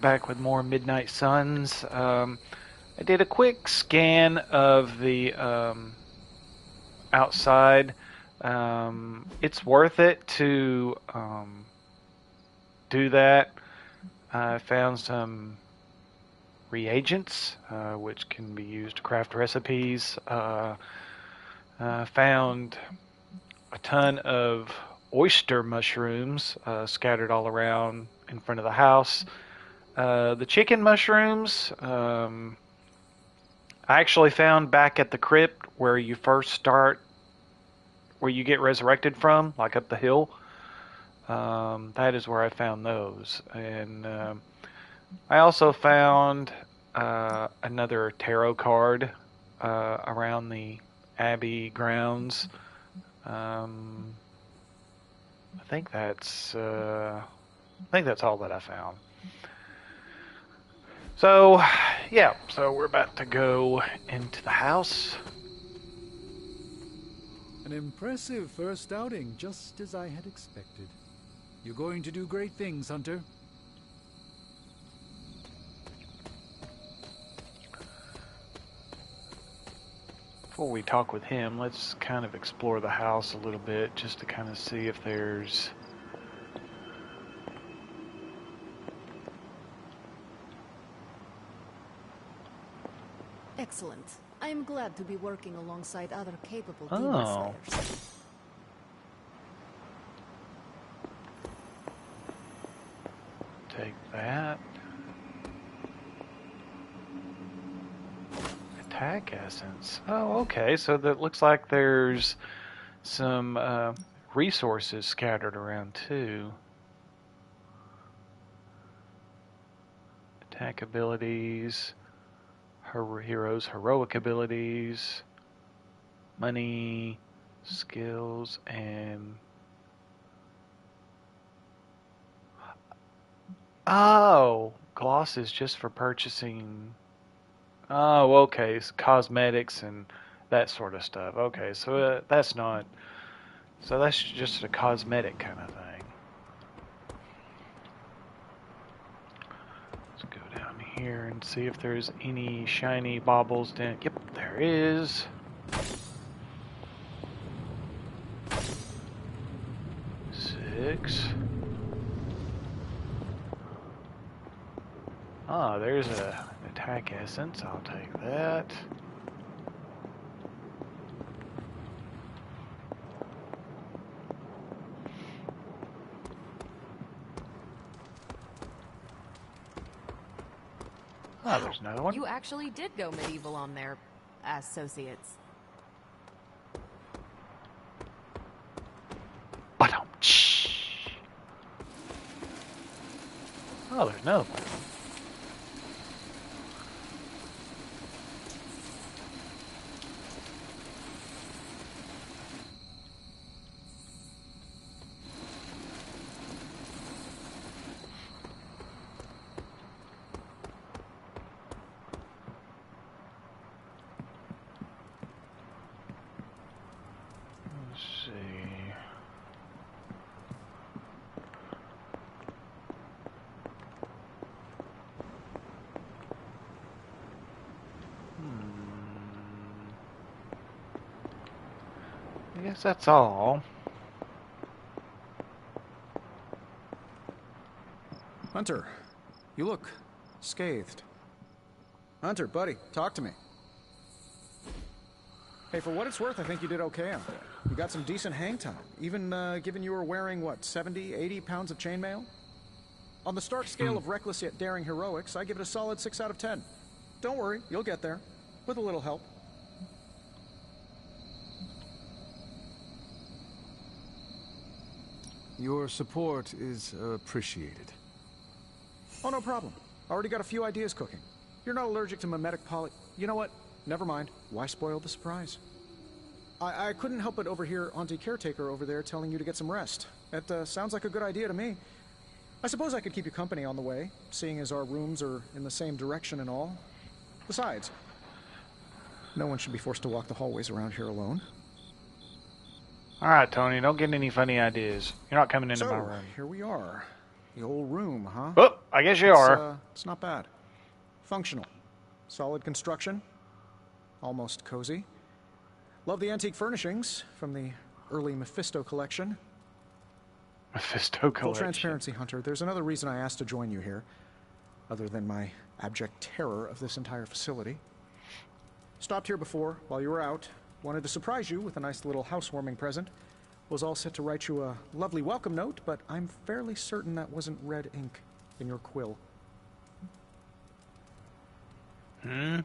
Back with more Midnight Suns. I did a quick scan of the outside. It's worth it to do that. I found some reagents which can be used to craft recipes. Found a ton of oyster mushrooms scattered all around in front of the house. The chicken mushrooms, I actually found back at the crypt where you first start, where you get resurrected from, like up the hill. That is where I found those. And I also found another tarot card around the Abbey grounds. Um, I think that's all that I found. So, yeah, so we're about to go into the house. An impressive first outing, just as I had expected. You're going to do great things, Hunter. Before we talk with him, let's kind of explore the house a little bit just to kind of see if there's Excellent. I am glad to be working alongside other capable demon slayers. Take that. Attack essence. Oh, okay. So that looks like there's some resources scattered around too. Attack abilities, heroes, heroic abilities, money, skills, and oh, gloss is just for purchasing. Oh, okay. So cosmetics and that sort of stuff. Okay, so that's not. So that's just a cosmetic kind of thing. Let's go down here and see if there's any shiny baubles. Yep, there is. Six. Ah, there's an attack essence. I'll take that. Oh, there's another one. You actually did go medieval on their associates. Oh, there's another one. Let's see. I guess that's all. Hunter, you look scathed. Hunter, buddy, talk to me. Hey, for what it's worth, I think you did okay out there. You got some decent hang time, even given you were wearing, what, 70, 80 pounds of chainmail? On the Stark scale of reckless yet daring heroics, I give it a solid 6 out of 10. Don't worry, you'll get there, with a little help. Your support is appreciated. Oh, no problem. Already got a few ideas cooking. You're not allergic to mimetic poly... You know what? Never mind. Why spoil the surprise? I couldn't help but overhear Auntie Caretaker over there telling you to get some rest. That sounds like a good idea to me. I suppose I could keep you company on the way, seeing as our rooms are in the same direction and all. Besides, no one should be forced to walk the hallways around here alone. Alright, Tony, don't get any funny ideas. You're not coming into my room. Here we are. The old room, huh? Oh! I guess you are. It's not bad. Functional. Solid construction. Almost cozy. Love the antique furnishings from the early Mephisto collection. Mephisto Full collection. transparency, Hunter. There's another reason I asked to join you here, other than my abject terror of this entire facility. Stopped here before, while you were out. Wanted to surprise you with a nice little housewarming present. Was all set to write you a lovely welcome note, but I'm fairly certain that wasn't red ink in your quill. Hmm?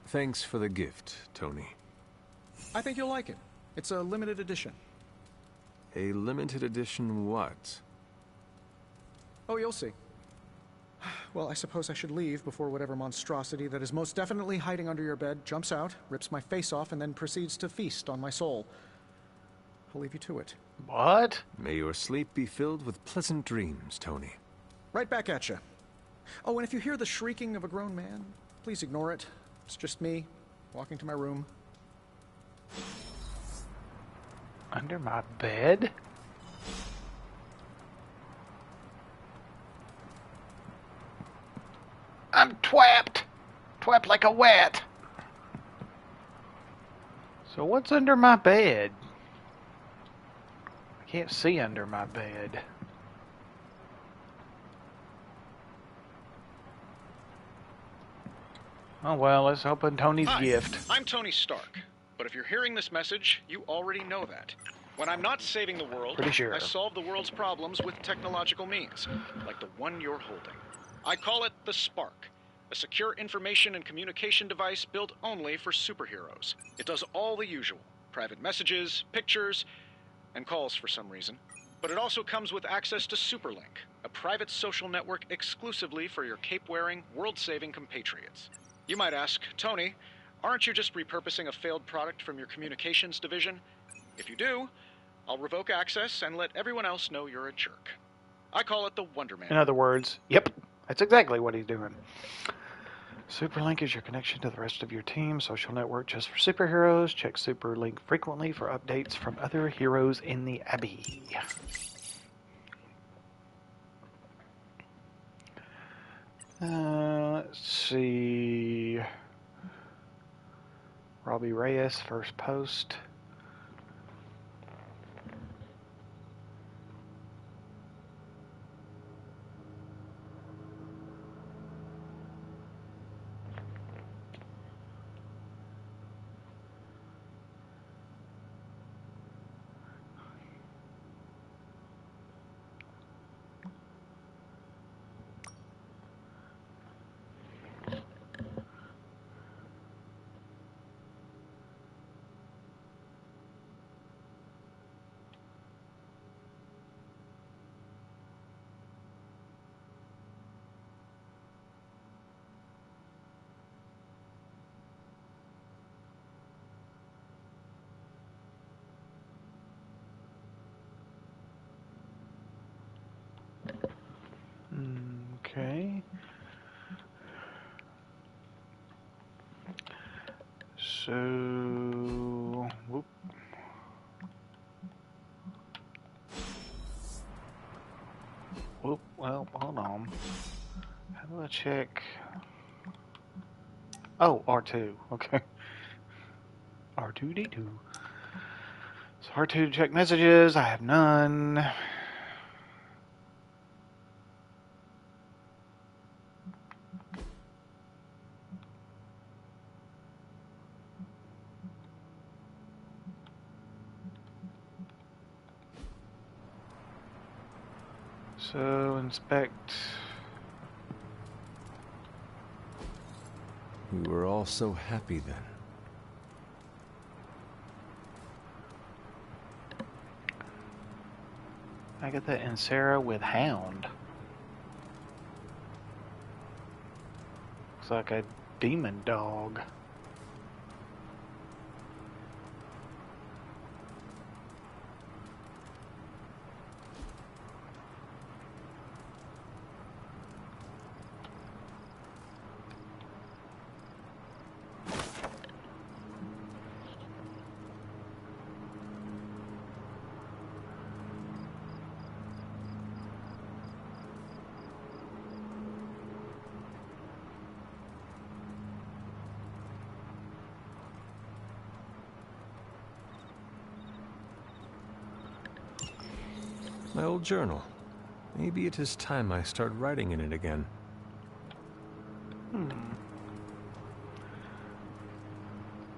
Thanks for the gift, Tony. I think you'll like it. It's a limited edition. A limited edition what? Oh, you'll see. Well, I suppose I should leave before whatever monstrosity that is most definitely hiding under your bed jumps out, rips my face off, and then proceeds to feast on my soul. I'll leave you to it. What? May your sleep be filled with pleasant dreams, Tony. Right back at you. Oh, and if you hear the shrieking of a grown man, please ignore it. It's just me, walking to my room. Under my bed? I'm twapped! Twapped like a wet! So what's under my bed? I can't see under my bed. Oh well, let's open Tony's Hi, gift. I'm Tony Stark. But if you're hearing this message, you already know that. When I'm not saving the world, Pretty sure. I solve the world's problems with technological means, like the one you're holding. I call it the Spark, a secure information and communication device built only for superheroes. It does all the usual, private messages, pictures, and calls for some reason. But it also comes with access to Superlink, a private social network exclusively for your cape-wearing, world-saving compatriots. You might ask, Tony, aren't you just repurposing a failed product from your communications division? If you do, I'll revoke access and let everyone else know you're a jerk. I call it the Wonder Man. In other words, yep, that's exactly what he's doing. Superlink is your connection to the rest of your team. Social network just for superheroes. Check Superlink frequently for updates from other heroes in the Abbey. Let's see. Robbie Reyes, first post. Okay. So, whoop. Whoop, well, hold on. How do I check? Oh, R2, okay. R2D2. So R2 to check messages, I have none. So, inspect. We were all so happy then. Agatha and Sarah with Hound. Looks like a demon dog. My old journal. Maybe it is time I start writing in it again.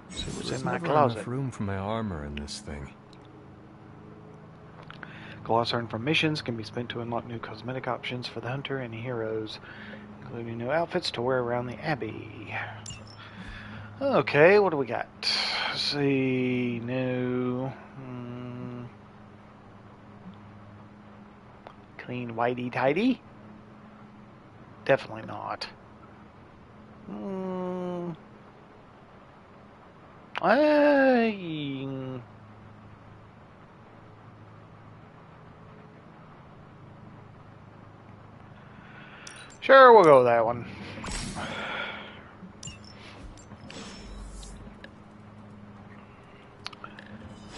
See what's There's in my never closet. enough room for my armor in this thing. Gloss earned from missions can be spent to unlock new cosmetic options for the hunter and heroes, including new outfits to wear around the abbey. Okay, what do we got? Let's see, new, clean whitey tidy. Definitely not. Sure, we'll go with that one.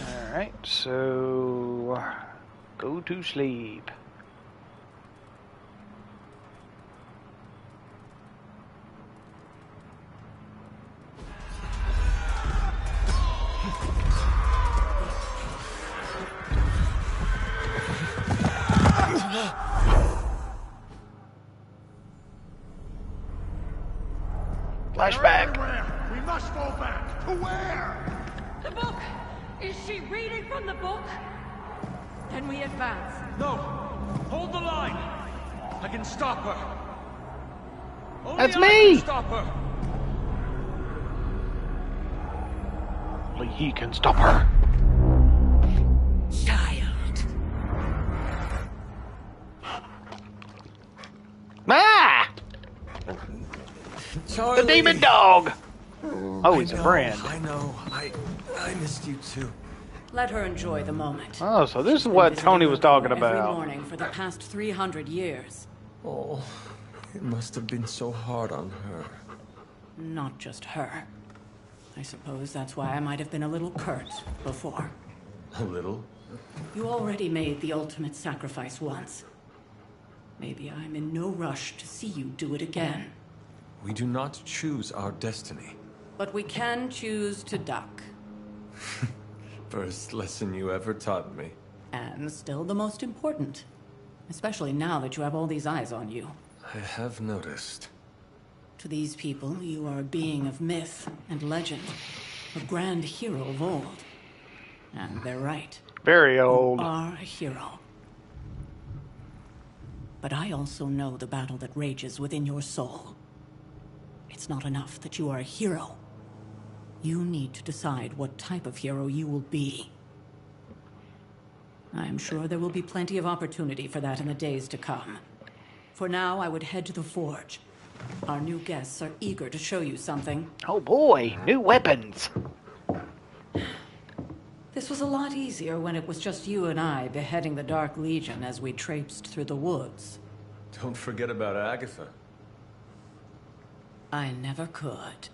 Alright, so go to sleep. Flashback. We must fall back. To where? The book! Is she reading from the book? Then we advance. No. Hold the line. I can stop her. Only That's I me! can stop her. Only he can stop her. Child. Ah! Charlie! The demon dog! Oh, he's a friend. I know. I missed you too. Let her enjoy the moment. Oh, so this She's is been what visiting Tony her was talking every about. morning for the past 300 years. Oh, it must have been so hard on her. Not just her. I suppose that's why I might have been a little curt before. A little? You already made the ultimate sacrifice once. Maybe I'm in no rush to see you do it again. We do not choose our destiny. But we can choose to duck. First lesson you ever taught me. And still the most important. Especially now that you have all these eyes on you. I have noticed. To these people, you are a being of myth and legend. A grand hero of old. And they're right. Very old. You are a hero. But I also know the battle that rages within your soul. It's not enough that you are a hero. You need to decide what type of hero you will be. I'm sure there will be plenty of opportunity for that in the days to come. For now, I would head to the forge. Our new guests are eager to show you something. Oh boy, new weapons. This was a lot easier when it was just you and I beheading the Dark Legion as we traipsed through the woods. Don't forget about Agatha. I never could.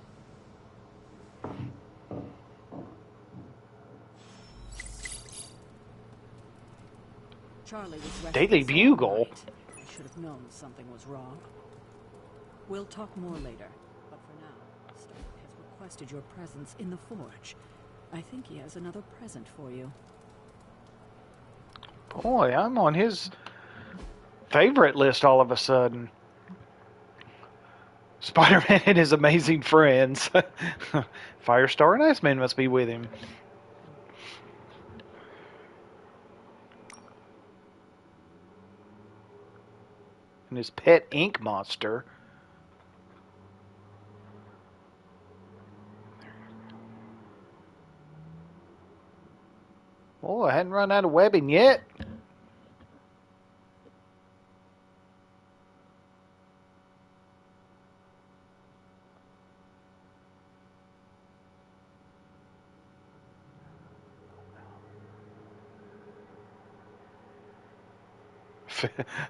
Charlie was resting Daily so Bugle. late. I should have known something was wrong. We'll talk more later, but for now, Stark has requested your presence in the forge. I think he has another present for you. Boy, I'm on his favorite list all of a sudden. Spider-Man and his amazing friends. Firestar and Iceman must be with him. And his pet ink monster. Oh, I hadn't run out of webbing yet.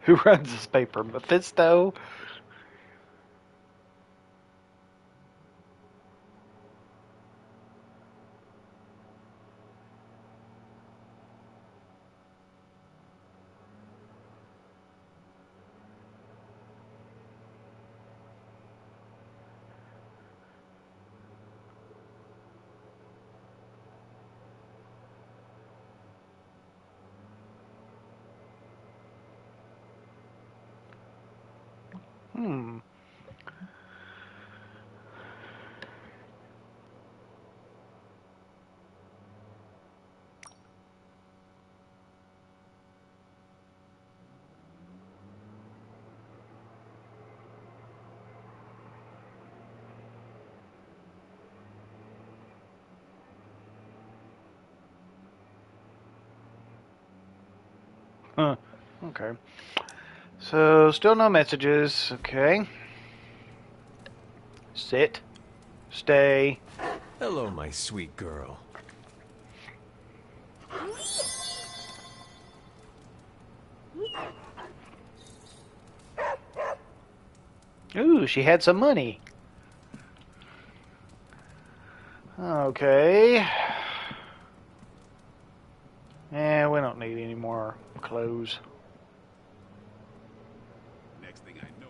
Who runs this paper? Mephisto? Hmm. Huh. Okay. So, still no messages. Okay. Sit. Stay. Hello, my sweet girl. Ooh, she had some money. Okay. Yeah, we don't need any more clothes. Next thing I know,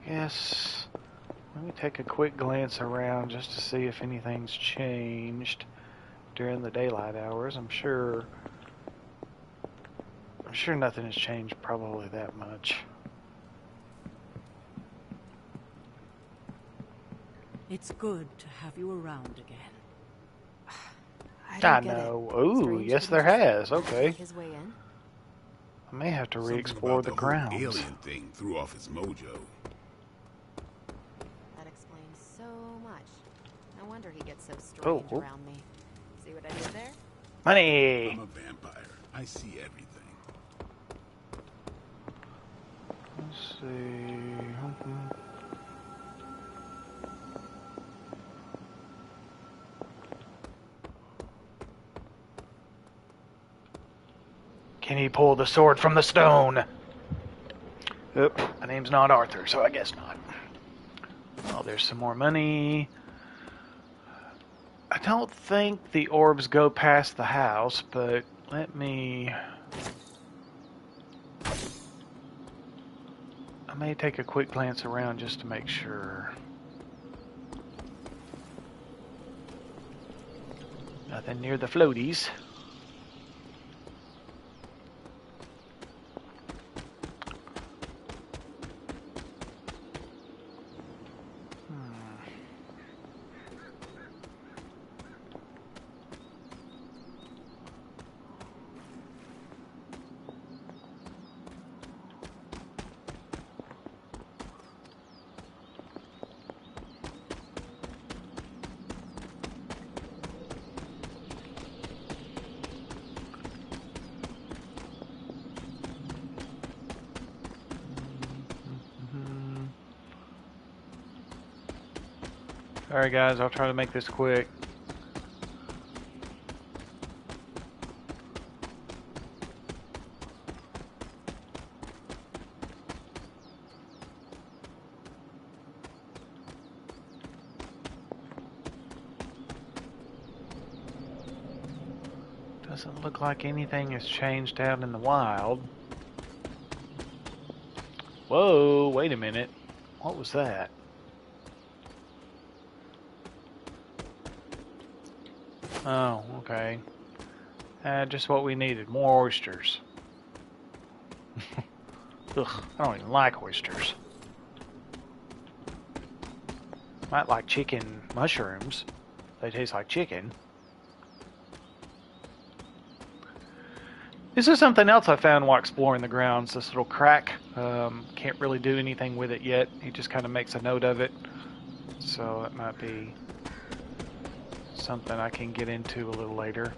Guess let me take a quick glance around just to see if anything's changed during the daylight hours. I'm sure nothing has changed probably that much. It's good to have you around again. I don't get know. it. Ooh, Strange yes didn't there just has. Okay. make his way in. I may have to something re-explore about the whole grounds. alien thing threw off his mojo. That explains so much. No wonder he gets so strange Oh. around me. See what I did there? Money! I'm a vampire. I see everything. Let's see. Can he pull the sword from the stone? Oop, my name's not Arthur, so I guess not. Oh, there's some more money. I don't think the orbs go past the house, but let me... I may take a quick glance around just to make sure. Nothing near the floaties. Alright guys, I'll try to make this quick. Doesn't look like anything has changed out in the wild. Whoa, wait a minute. What was that? Oh, okay. Just what we needed. More oysters. Ugh, I don't even like oysters. Might like chicken mushrooms. They taste like chicken. This is something else I found while exploring the grounds. This little crack. Can't really do anything with it yet. He just kind of makes a note of it. So it might be something I can get into a little later.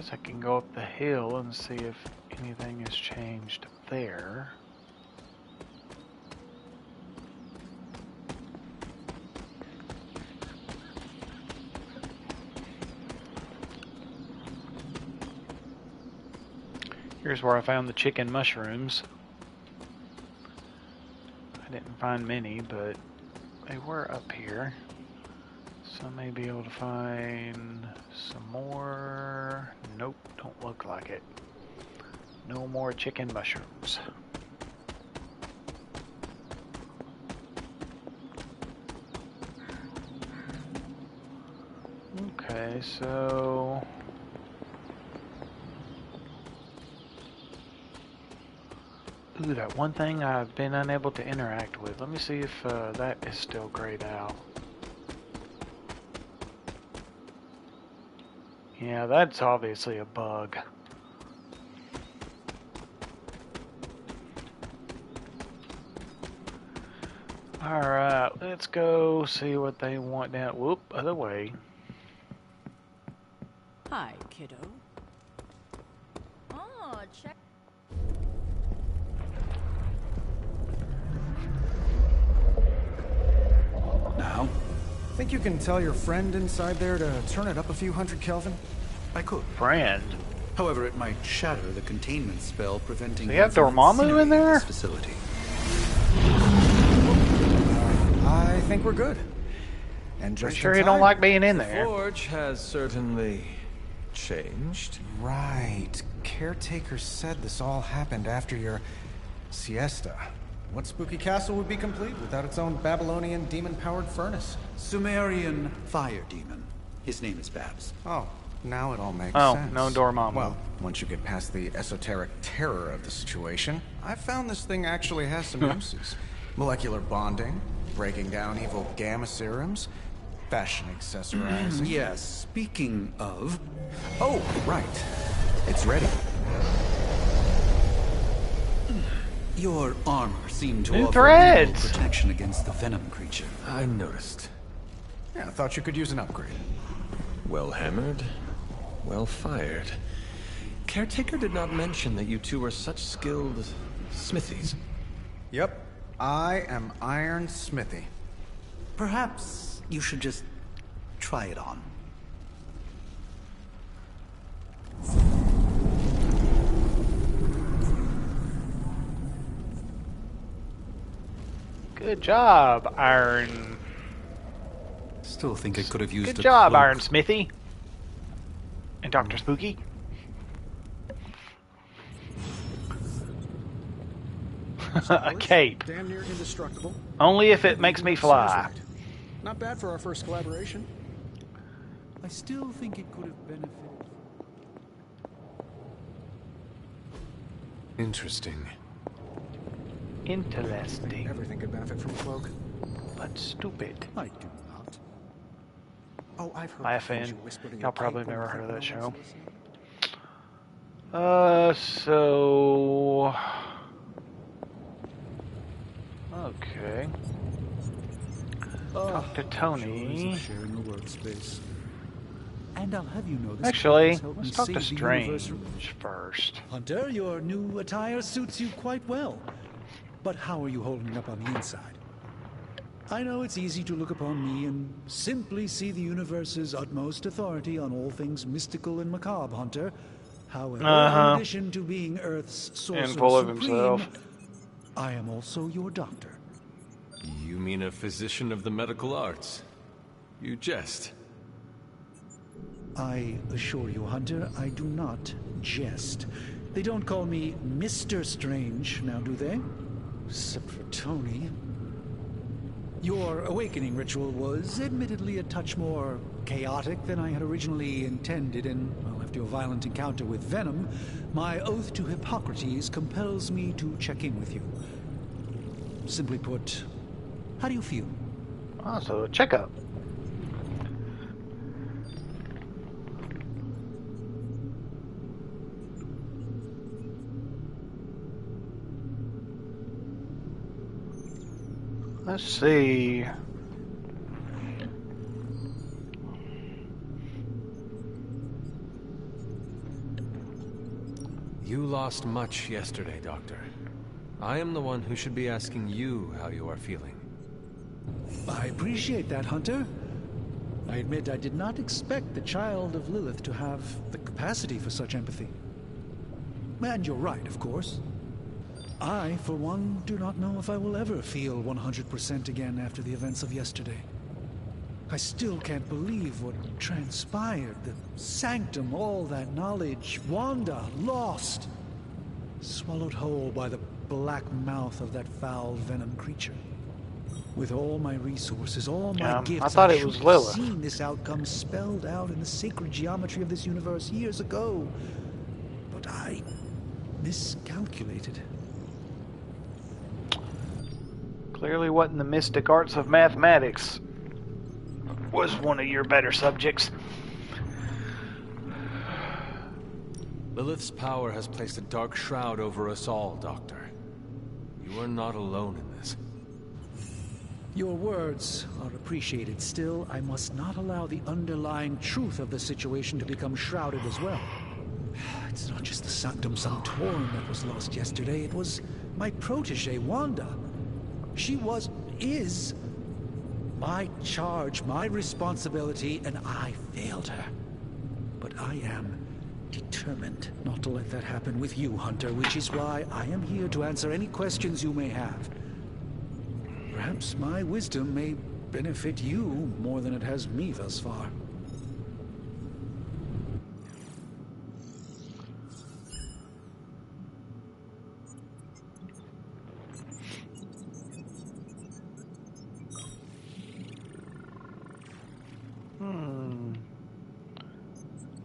guess I can go up the hill and see if anything has changed there. Here's where I found the chicken mushrooms. I didn't find many, but they were up here. So I may be able to find some more. Nope, don't look like it. No more chicken mushrooms. Okay, so... Ooh, that one thing I've been unable to interact with. Let me see if that is still grayed out. Yeah, that's obviously a bug. Alright, let's go see what they want down. Whoop, other way. Hi, kiddo. Oh, check. Now? Think you can tell your friend inside there to turn it up a few hundred Kelvin? I could. Friend. However, it might shatter the containment spell preventing... So you have Dormammu in there? This facility. I think we're good. And just Sure you don't like being in The there. forge has certainly changed. Right. Caretaker said this all happened after your siesta. What spooky castle would be complete without its own Babylonian demon-powered furnace? Sumerian fire demon. His name is Babs. Oh, now it all makes Oh, sense. no Dormammu. Well, once you get past the esoteric terror of the situation, I found this thing actually has some uses. Molecular bonding, breaking down evil gamma serums, fashion accessorizing. Yes, speaking of... Oh, right. It's ready. Your armor seemed to New offer threads. minimal protection against the venom creature. I noticed. Yeah, I thought you could use an upgrade. Well hammered, well fired. Caretaker did not mention that you two are such skilled smithies. Yep. I am Iron Smithy. Perhaps you should just try it on. Good job, Iron. Still think I could have used Good a job, cloak. Iron Smithy. And Dr. Spooky. A cape. Damn near indestructible. Only if it makes me fly. Not bad for our first collaboration. I still think it could have benefited. Interesting. Interesting. Everything could benefit from a cloak. But stupid. I do not. Oh, I've heard. Laughing. Whispered in Y'all your probably cape never when heard of that you show. think So... Okay. Talk to Tony. Sharing a workspace. And I'll have you know this Actually, has helped let's me talk to save the universe. Strange first. Hunter, your new attire suits you quite well. But how are you holding up on the inside? I know it's easy to look upon me and simply see the universe's utmost authority on all things mystical and macabre, Hunter. However, in addition to being Earth's sorcerer And full of supreme, himself. I am also your doctor. You mean a physician of the medical arts? You jest. I assure you, Hunter, I do not jest. They don't call me Mr. Strange, now do they? Except for Tony. Your awakening ritual was admittedly a touch more chaotic than I had originally intended, and, well, after your violent encounter with Venom, my oath to Hippocrates compels me to check in with you. Simply put, how do you feel? Oh, so a checkup. Let's see. You lost much yesterday, Doctor. I am the one who should be asking you how you are feeling. I appreciate that, Hunter. I admit I did not expect the child of Lilith to have the capacity for such empathy. And you're right, of course. I, for one, do not know if I will ever feel 100% again after the events of yesterday. I still can't believe what transpired. The sanctum, all that knowledge, Wanda, lost. Swallowed whole by the black mouth of that foul venom creature. With all my resources, all my gifts, I thought it should was have Lilith. seen this outcome spelled out in the sacred geometry of this universe years ago. But I miscalculated. Clearly wasn't the mystic arts of mathematics. Was one of your better subjects. Lilith's power has placed a dark shroud over us all, Doctor. You are not alone in this. Your words are appreciated. Still, I must not allow the underlying truth of the situation to become shrouded as well. It's not just the Sanctum Sanctorum that was lost yesterday. It was my protege, Wanda. She is my charge, my responsibility, and I failed her. But I am determined not to let that happen with you, Hunter, which is why I am here to answer any questions you may have. Perhaps my wisdom may benefit you more than it has me thus far.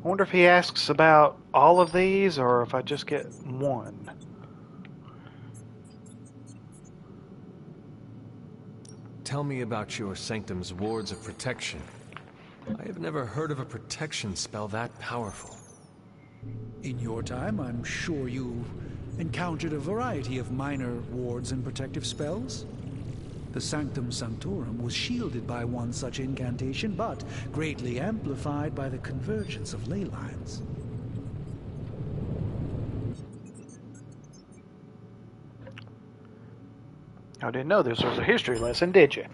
I wonder if he asks about all of these or if I just get one. Tell me about your Sanctum's wards of protection. I have never heard of a protection spell that powerful. In your time, I'm sure you encountered a variety of minor wards and protective spells. The Sanctum Sanctorum was shielded by one such incantation, but greatly amplified by the convergence of ley lines. I didn't know this was a history lesson, did you?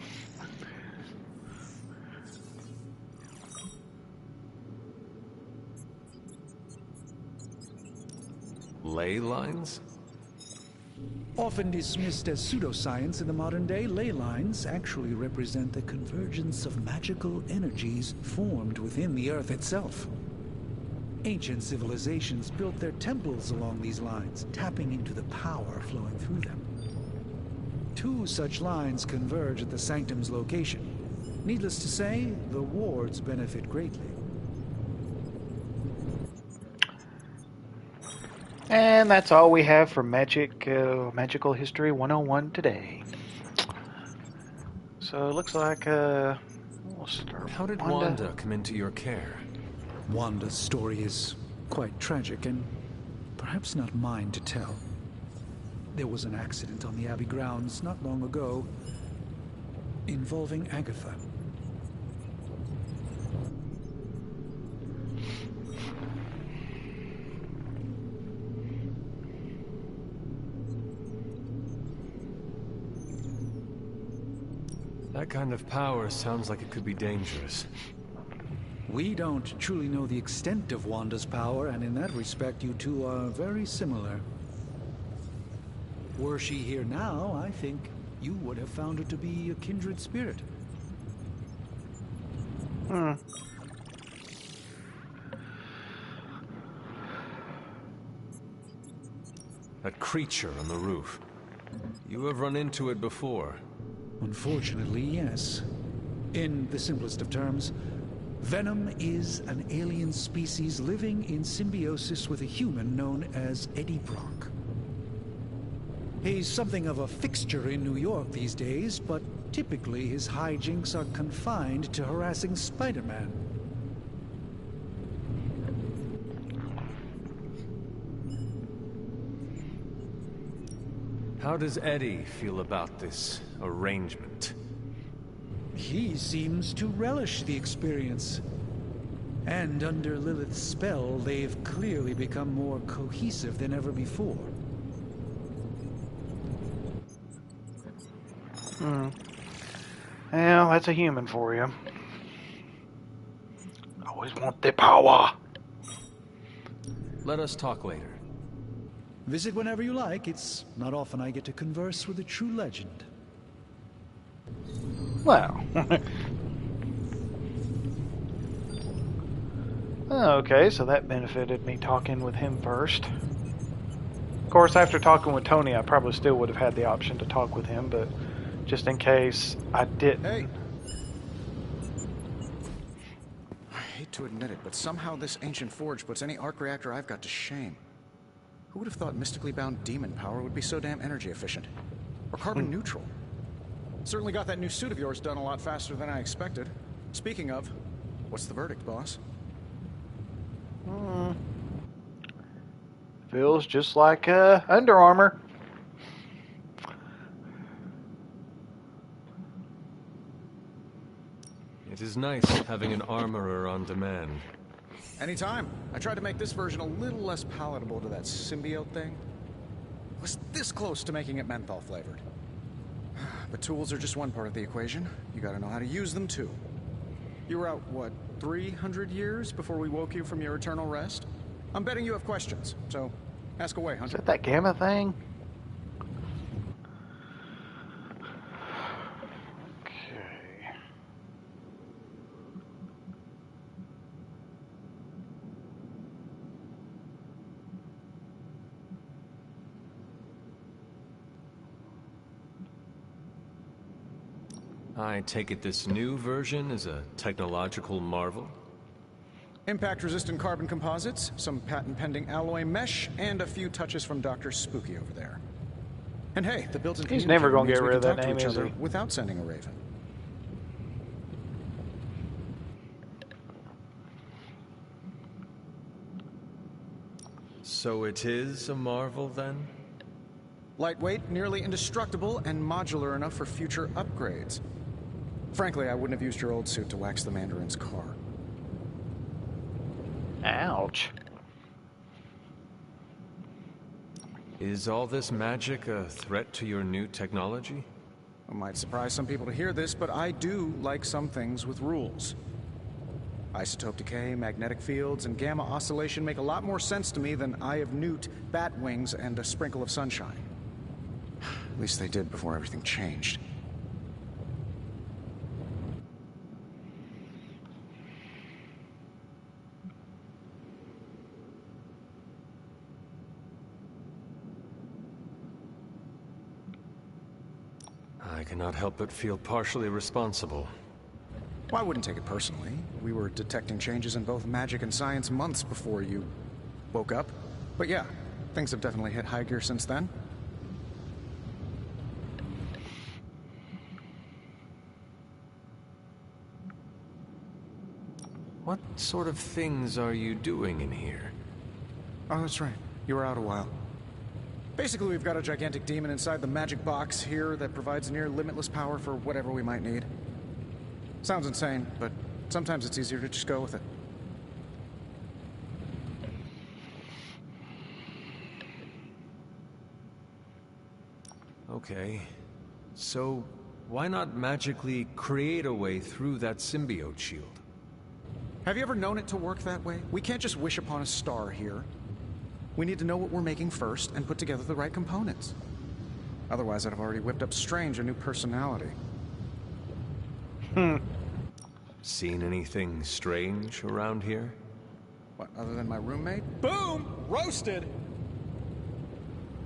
Ley lines? Often dismissed as pseudoscience in the modern day, ley lines actually represent the convergence of magical energies formed within the Earth itself. Ancient civilizations built their temples along these lines, tapping into the power flowing through them. 2 such lines converge at the Sanctum's location. Needless to say, the wards benefit greatly. And that's all we have for Magical History 101 today. So it looks like we'll start. How did Wanda come into your care? Wanda's story is quite tragic and perhaps not mine to tell. There was an accident on the Abbey grounds not long ago involving Agatha. That kind of power sounds like it could be dangerous. We don't truly know the extent of Wanda's power, and in that respect, you two are very similar. Were she here now, I think you would have found her to be a kindred spirit. That creature on the roof. You have run into it before. Unfortunately, yes. In the simplest of terms, Venom is an alien species living in symbiosis with a human known as Eddie Brock. He's something of a fixture in New York these days, but typically his hijinks are confined to harassing Spider-Man. How does Eddie feel about this arrangement? He seems to relish the experience. And under Lilith's spell, they've clearly become more cohesive than ever before. Well, that's a human for you. Always want the power. Let us talk later. Visit whenever you like. It's not often I get to converse with a true legend. Well. Okay, so that benefited me talking with him first. Of course, after talking with Tony, I probably still would have had the option to talk with him, but just in case I didn't. Hey! I hate to admit it, but somehow this ancient forge puts any arc reactor I've got to shame. Who would have thought mystically bound demon power would be so damn energy efficient? Or carbon neutral? Certainly got that new suit of yours done a lot faster than I expected. Speaking of, what's the verdict, boss? Feels just like Under Armour. It is nice having an armorer on demand. Anytime. I tried to make this version a little less palatable to that symbiote thing. Was this close to making it menthol flavored. But tools are just one part of the equation. You gotta know how to use them too. You were out, what, 300 years before we woke you from your eternal rest? I'm betting you have questions, so ask away, Is Hunter. that gamma thing? Okay. I take it this new version is a technological marvel? Impact-resistant carbon composites, some patent-pending alloy mesh, and a few touches from Dr. Spooky over there. And hey, the built-in He's never gonna communicator get rid means we of can that talk to name, each is other he? without sending a raven. So it is a marvel then? Lightweight, nearly indestructible, and modular enough for future upgrades. Frankly, I wouldn't have used your old suit to wax the Mandarin's car. Ouch. Is all this magic a threat to your new technology? It might surprise some people to hear this, but I do like some things with rules. Isotope decay, magnetic fields, and gamma oscillation make a lot more sense to me than Eye of Newt, bat wings, and a sprinkle of sunshine. At least they did before everything changed. I cannot help but feel partially responsible. Well, I wouldn't take it personally. We were detecting changes in both magic and science months before you woke up. But yeah, things have definitely hit high gear since then. What sort of things are you doing in here? Oh, that's right. You were out a while. Basically, we've got a gigantic demon inside the magic box here that provides near limitless power for whatever we might need. Sounds insane, but sometimes it's easier to just go with it. Okay. So, why not magically create a way through that symbiote shield? Have you ever known it to work that way? We can't just wish upon a star here. We need to know what we're making first and put together the right components. Otherwise, I'd have already whipped up Strange a new personality. Seen anything strange around here? What, other than my roommate? Boom! Roasted!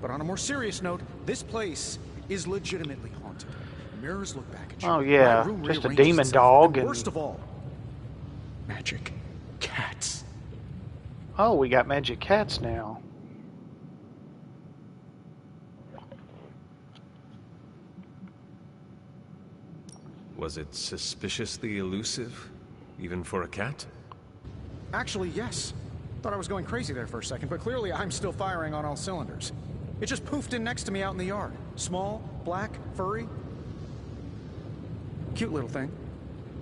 But on a more serious note, this place is legitimately haunted. Mirrors look back at you. Oh yeah, My room just a rearranges demon itself, dog and and worst of all, magic cats. oh, we got magic cats now. Was it suspiciously elusive, even for a cat? Actually, yes. Thought I was going crazy there for a second, but clearly I'm still firing on all cylinders. It just poofed in next to me out in the yard. Small, black, furry. Cute little thing.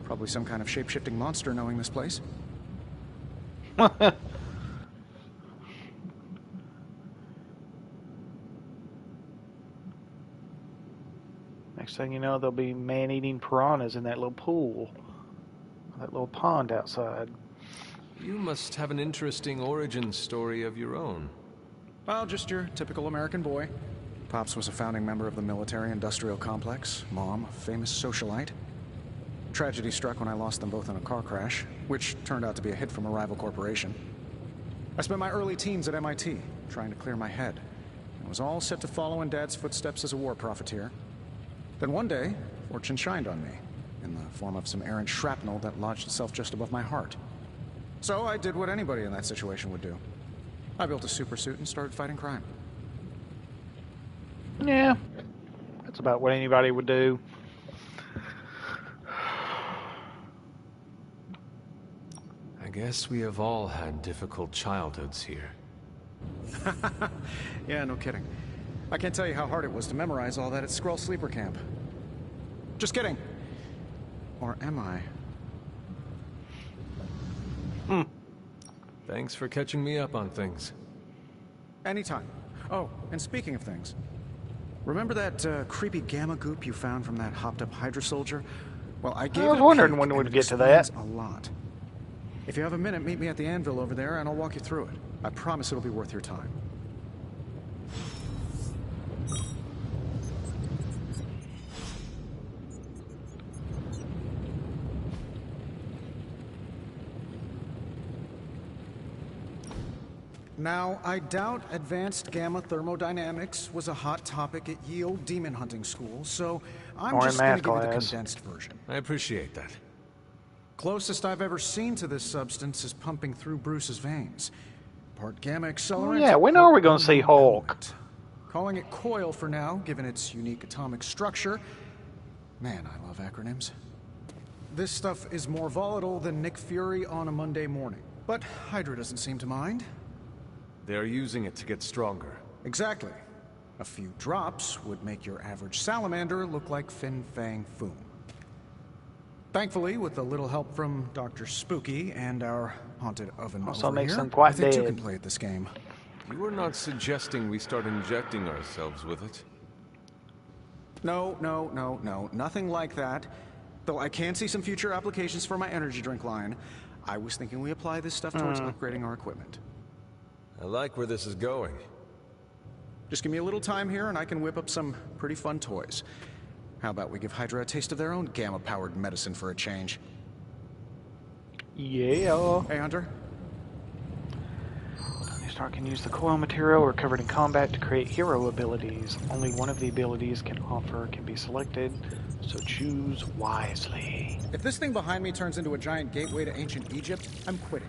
Probably some kind of shape-shifting monster knowing this place. Next thing you know, there'll be man-eating piranhas in that little pool, that little pond outside. You must have an interesting origin story of your own. Well, just your typical American boy. Pops was a founding member of the military-industrial complex. Mom, a famous socialite. Tragedy struck when I lost them both in a car crash, which turned out to be a hit from a rival corporation. I spent my early teens at MIT, trying to clear my head. I was all set to follow in Dad's footsteps as a war profiteer. Then one day, fortune shined on me, in the form of some errant shrapnel that lodged itself just above my heart. So I did what anybody in that situation would do. I built a super suit and started fighting crime. Yeah, that's about what anybody would do. I guess we have all had difficult childhoods here. Yeah, no kidding. I can't tell you how hard it was to memorize all that at Skrull Sleeper Camp. Just kidding. Or am I? Thanks for catching me up on things. Anytime. Oh, and speaking of things, remember that creepy gamma goop you found from that hopped-up hydra soldier? Well, I gave it a was wondering peek, when and we'd it get to that. explains a lot. If you have a minute, meet me at the anvil over there, and I'll walk you through it. I promise it'll be worth your time. Now, I doubt advanced gamma thermodynamics was a hot topic at Yield Demon Hunting School, so I'm Or in just going to math give you the class. condensed version. I appreciate that. Closest I've ever seen to this substance is pumping through Bruce's veins. Part gamma accelerant. Oh, yeah, when are we gonna see unknown Hulk? element. Calling it coil for now, given its unique atomic structure. Man, I love acronyms. This stuff is more volatile than Nick Fury on a Monday morning. But Hydra doesn't seem to mind. They're using it to get stronger. Exactly. A few drops would make your average salamander look like Fin Fang Foom. Thankfully, with a little help from Dr. Spooky and our haunted oven Also over makes here, them quite I think you dead. can play at this game. You are not suggesting we start injecting ourselves with it? No, nothing like that. Though I can see some future applications for my energy drink line. I was thinking we apply this stuff towards upgrading our equipment. I like where this is going. Just give me a little time here and I can whip up some pretty fun toys. How about we give Hydra a taste of their own gamma-powered medicine for a change? Yeah. Hey, Hunter. Tony Stark can use the coil material recovered in combat to create hero abilities. Only one of the abilities can be selected, so choose wisely. If this thing behind me turns into a giant gateway to ancient Egypt, I'm quitting.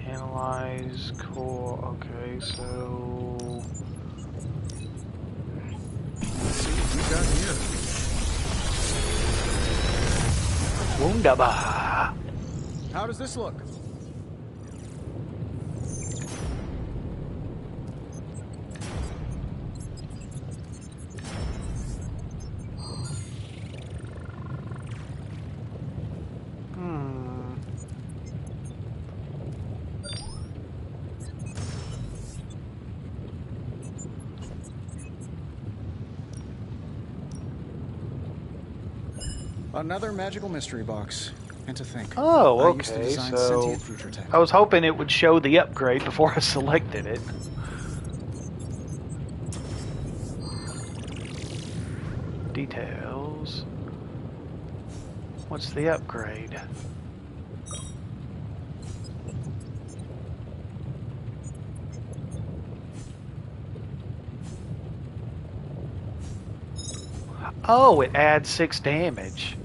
Analyze core. Okay, so Let's see what we got here. wunderbar. How does this look? Another magical mystery box. And to think. Oh, I used to okay, design so sentient future tech. I was hoping it would show the upgrade before I selected it. Details. What's the upgrade? Oh, it adds 6 damage.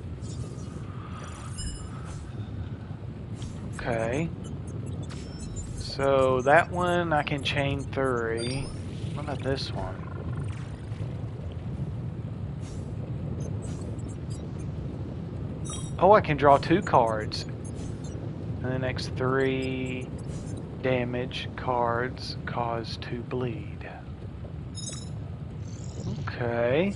Okay. So that one I can chain 3. What about this one? Oh, I can draw 2 cards. And the next 3 damage cards cause 2 bleed. Okay.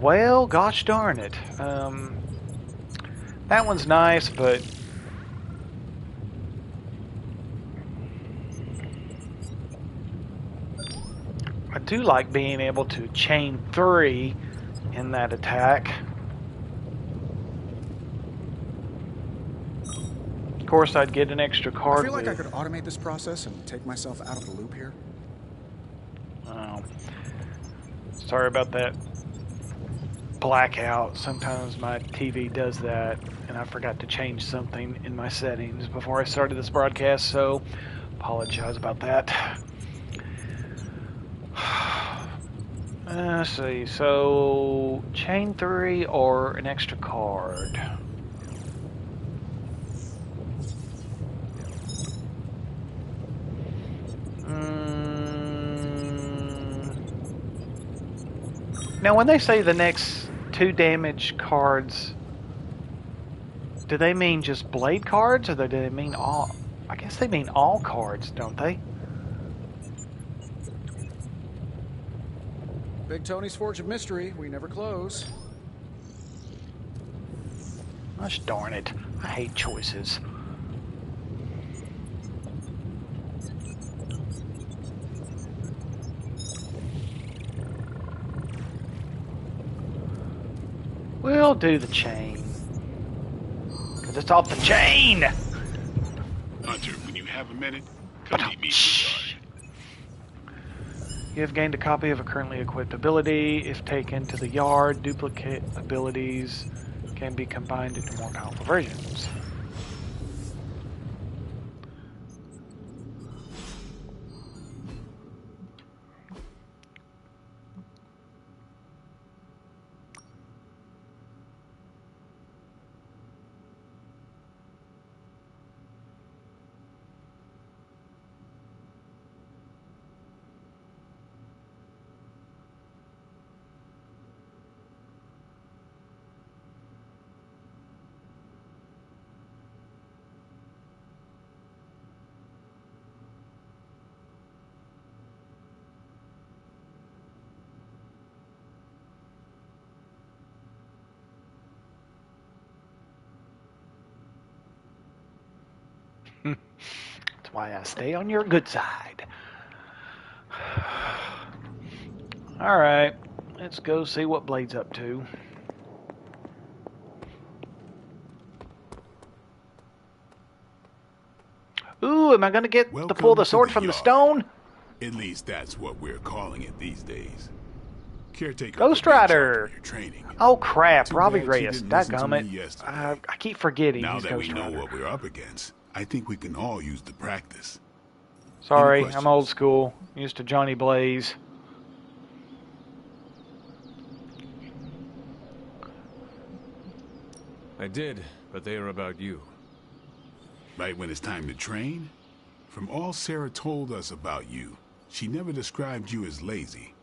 Well, gosh darn it. That one's nice, but I do like being able to chain 3 in that attack. Of course, I'd get an extra card. I feel like I could automate this process and take myself out of the loop here. Oh. Sorry about that blackout. Sometimes my TV does that, and I forgot to change something in my settings before I started this broadcast, so apologize about that. Let's see, so chain 3 or an extra card? Now, when they say the next 2 damage cards, do they mean just blade cards, or do they mean all? I guess they mean all cards, don't they? Big Tony's Forge of Mystery. We never close. Gosh darn it. I hate choices. We'll do the chain. Because it's off the chain! Hunter, when you have a minute, come meet me in the yard. You have gained a copy of a currently equipped ability. If taken to the yard, duplicate abilities can be combined into more powerful versions. That's why I stay on your good side. Alright, let's go see what Blade's up to. Ooh, am I gonna get to pull the sword from the stone? At least that's what we're calling it these days. Caretaker Ghost Rider! Training. Oh crap, Robbie Too bad she Reyes. didn't listen to me Dadgummit. yesterday. I keep forgetting Now he's that Ghost we know Rider. what we're up against, I think we can all use the practice. Sorry, I'm old school. Used to Johnny Blaze. I did, but they are about you. Right when it's time to train? From all Sarah told us about you, she never described you as lazy.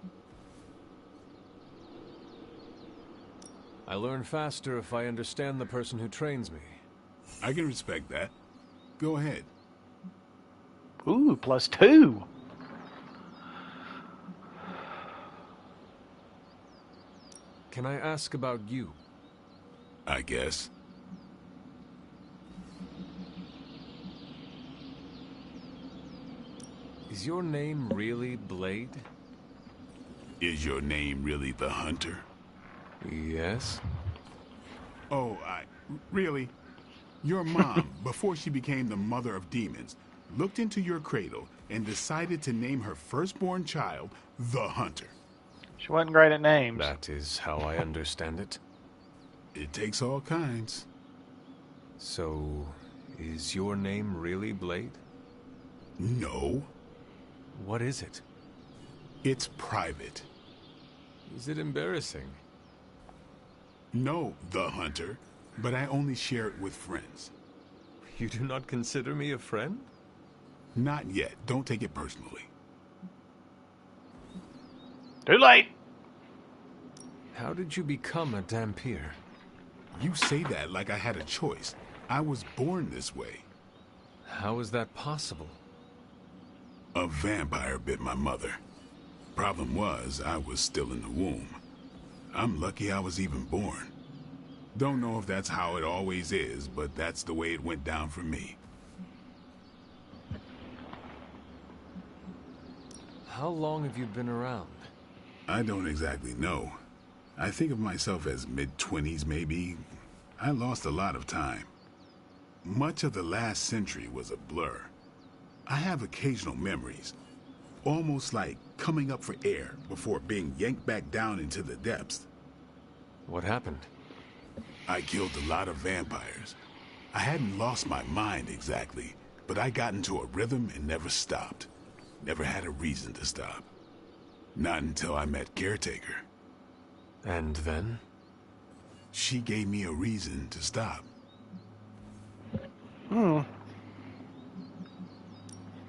I learn faster if I understand the person who trains me. I can respect that. Go ahead. Ooh, +2. Can I ask about you? I guess. Is your name really Blade? Is your name really the Hunter? Yes. Oh, really? Your mom, before she became the mother of demons, looked into your cradle and decided to name her firstborn child the Hunter. She wasn't great at names. That is how I understand it. It takes all kinds. So, is your name really Blade? No. What is it? It's private. Is it embarrassing? No, the Hunter, but I only share it with friends. You do not consider me a friend? Not yet. Don't take it personally. Too late. How did you become a Dampier? You say that like I had a choice. I was born this way. How is that possible? A vampire bit my mother. Problem was, I was still in the womb. I'm lucky I was even born. Don't know if that's how it always is, but that's the way it went down for me. How long have you been around? I don't exactly know. I think of myself as mid-20s, maybe. I lost a lot of time. Much of the last century was a blur. I have occasional memories, almost like coming up for air before being yanked back down into the depths. What happened? I killed a lot of vampires. I hadn't lost my mind exactly, but I got into a rhythm and never stopped. Never had a reason to stop. Not until I met Caretaker. And then? She gave me a reason to stop.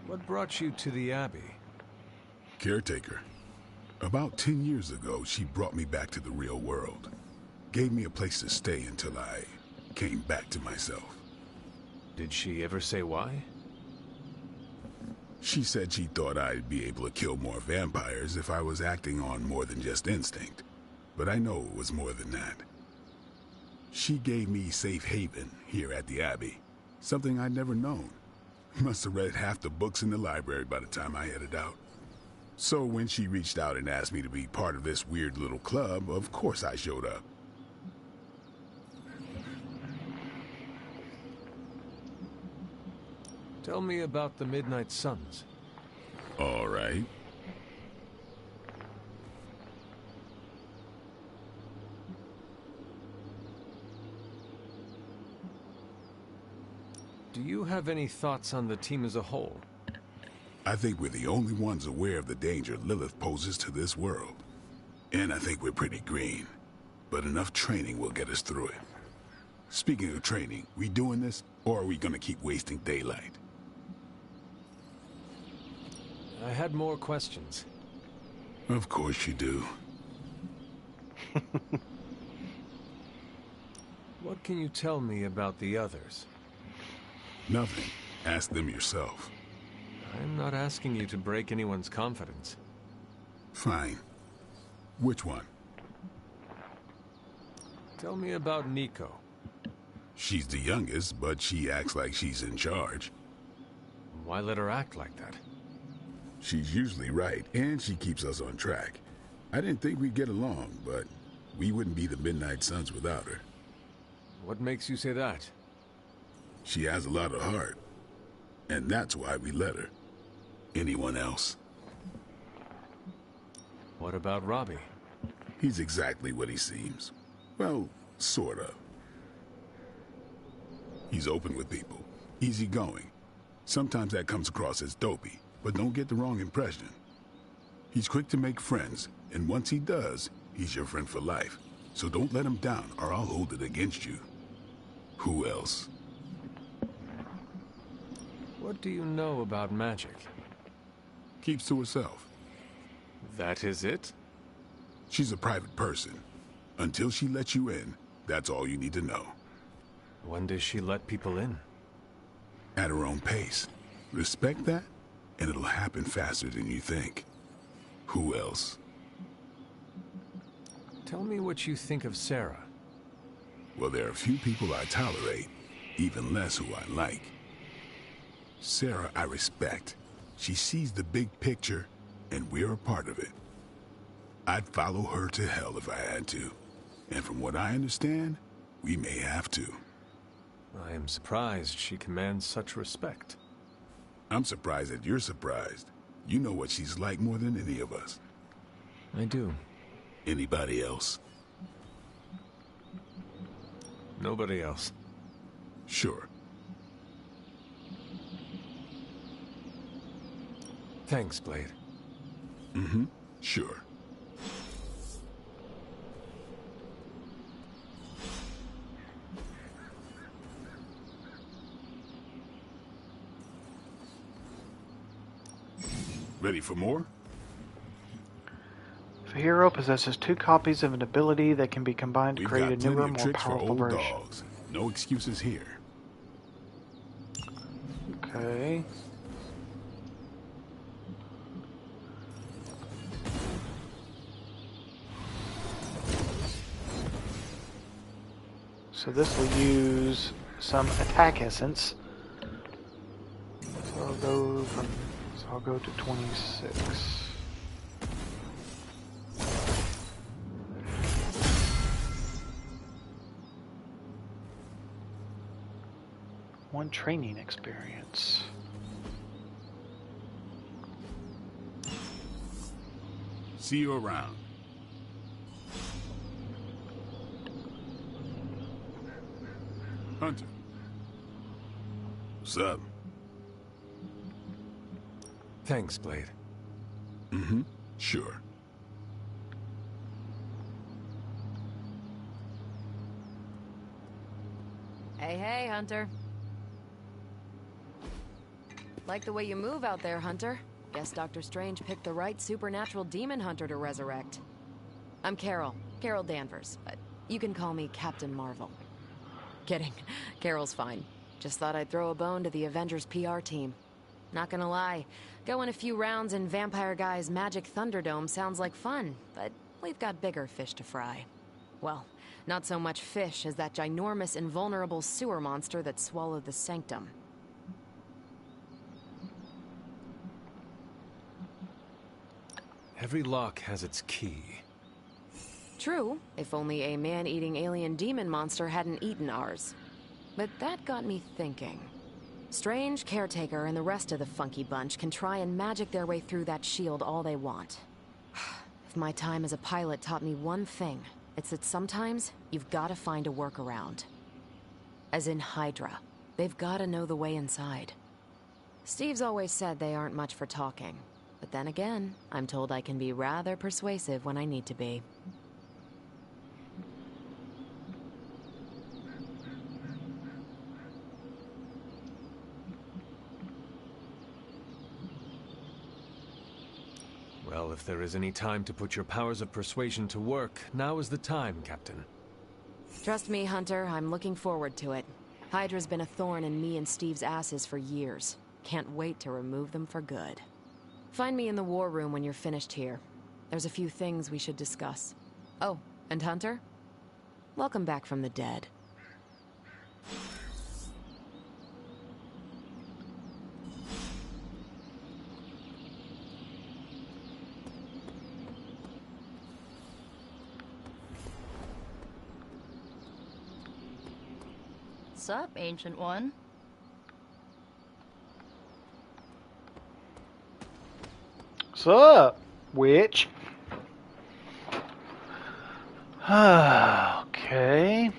What brought you to the Abbey? Caretaker. About 10 years ago, she brought me back to the real world. Gave me a place to stay until I came back to myself. Did she ever say why? She said she thought I'd be able to kill more vampires if I was acting on more than just instinct. But I know it was more than that. She gave me safe haven here at the Abbey. Something I'd never known. Must have read half the books in the library by the time I headed out. So when she reached out and asked me to be part of this weird little club, of course I showed up. Tell me about the Midnight Suns. All right. Do you have any thoughts on the team as a whole? I think we're the only ones aware of the danger Lilith poses to this world. And I think we're pretty green. But enough training will get us through it. Speaking of training, we doing this, or are we gonna keep wasting daylight? I had more questions. Of course you do. What can you tell me about the others? Nothing. Ask them yourself. I'm not asking you to break anyone's confidence. Fine. Which one? Tell me about Nico. She's the youngest, but she acts like she's in charge. Why let her act like that? She's usually right, and she keeps us on track. I didn't think we'd get along, but we wouldn't be the Midnight Suns without her. What makes you say that? She has a lot of heart, and that's why we let her. Anyone else? What about Robbie? He's exactly what he seems. Well, sort of. He's open with people, easygoing. Sometimes that comes across as dopey, but don't get the wrong impression. He's quick to make friends, and once he does, he's your friend for life. So don't let him down, or I'll hold it against you. Who else? What do you know about magic? Keeps to herself. That is it? She's a private person. Until she lets you in, that's all you need to know. When does she let people in? At her own pace. Respect that, and it'll happen faster than you think. Who else? Tell me what you think of Sarah. Well, there are a few people I tolerate, even less who I like. Sarah, I respect. She sees the big picture, and we're a part of it. I'd follow her to hell if I had to. And from what I understand, we may have to. I am surprised she commands such respect. I'm surprised that you're surprised. You know what she's like more than any of us. I do. Anybody else? Nobody else. Sure. Thanks, Blade. Mm-hmm. Sure. Ready for more? If a hero possesses 2 copies of an ability that can be combined to We've create a got plenty newer, of more tricks for powerful old version. dogs. No excuses here. Okay. So this will use some attack essence. So I'll go to 26. One training experience. See you around. Hunter. What's up? Thanks, Blade. Mm-hmm. Sure. Hey, hey, Hunter. Like the way you move out there, Hunter. Guess Dr. Strange picked the right supernatural demon hunter to resurrect. I'm Carol Danvers, but you can call me Captain Marvel. Kidding. Carol's fine. Just thought I'd throw a bone to the Avengers PR team. Not gonna lie, going a few rounds in Vampire Guy's Magic Thunderdome sounds like fun, but we've got bigger fish to fry. Well, not so much fish as that ginormous invulnerable sewer monster that swallowed the Sanctum. Every lock has its key. True, if only a man-eating alien demon monster hadn't eaten ours. But that got me thinking. Strange, Caretaker, and the rest of the funky bunch can try and magic their way through that shield all they want. If my time as a pilot taught me one thing, it's that sometimes you've gotta find a workaround. As in Hydra. They've gotta know the way inside. Steve's always said they aren't much for talking. But then again, I'm told I can be rather persuasive when I need to be. Well, if there is any time to put your powers of persuasion to work, now is the time, Captain. Trust me, Hunter, I'm looking forward to it. Hydra's been a thorn in me and Steve's asses for years. Can't wait to remove them for good. Find me in the war room when you're finished here. There's a few things we should discuss. Oh, and Hunter? Welcome back from the dead. What's up, Ancient One? What's up, witch? Okay.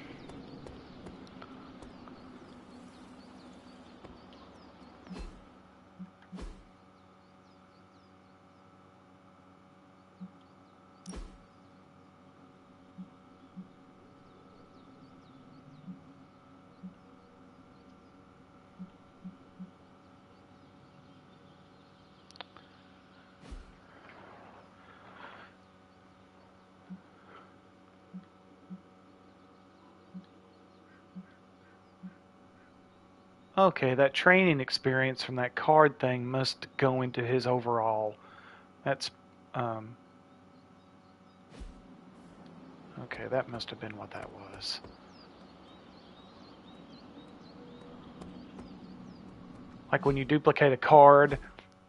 Okay, that training experience from that card thing must go into his overall. That's, okay, that must have been what that was. Like when you duplicate a card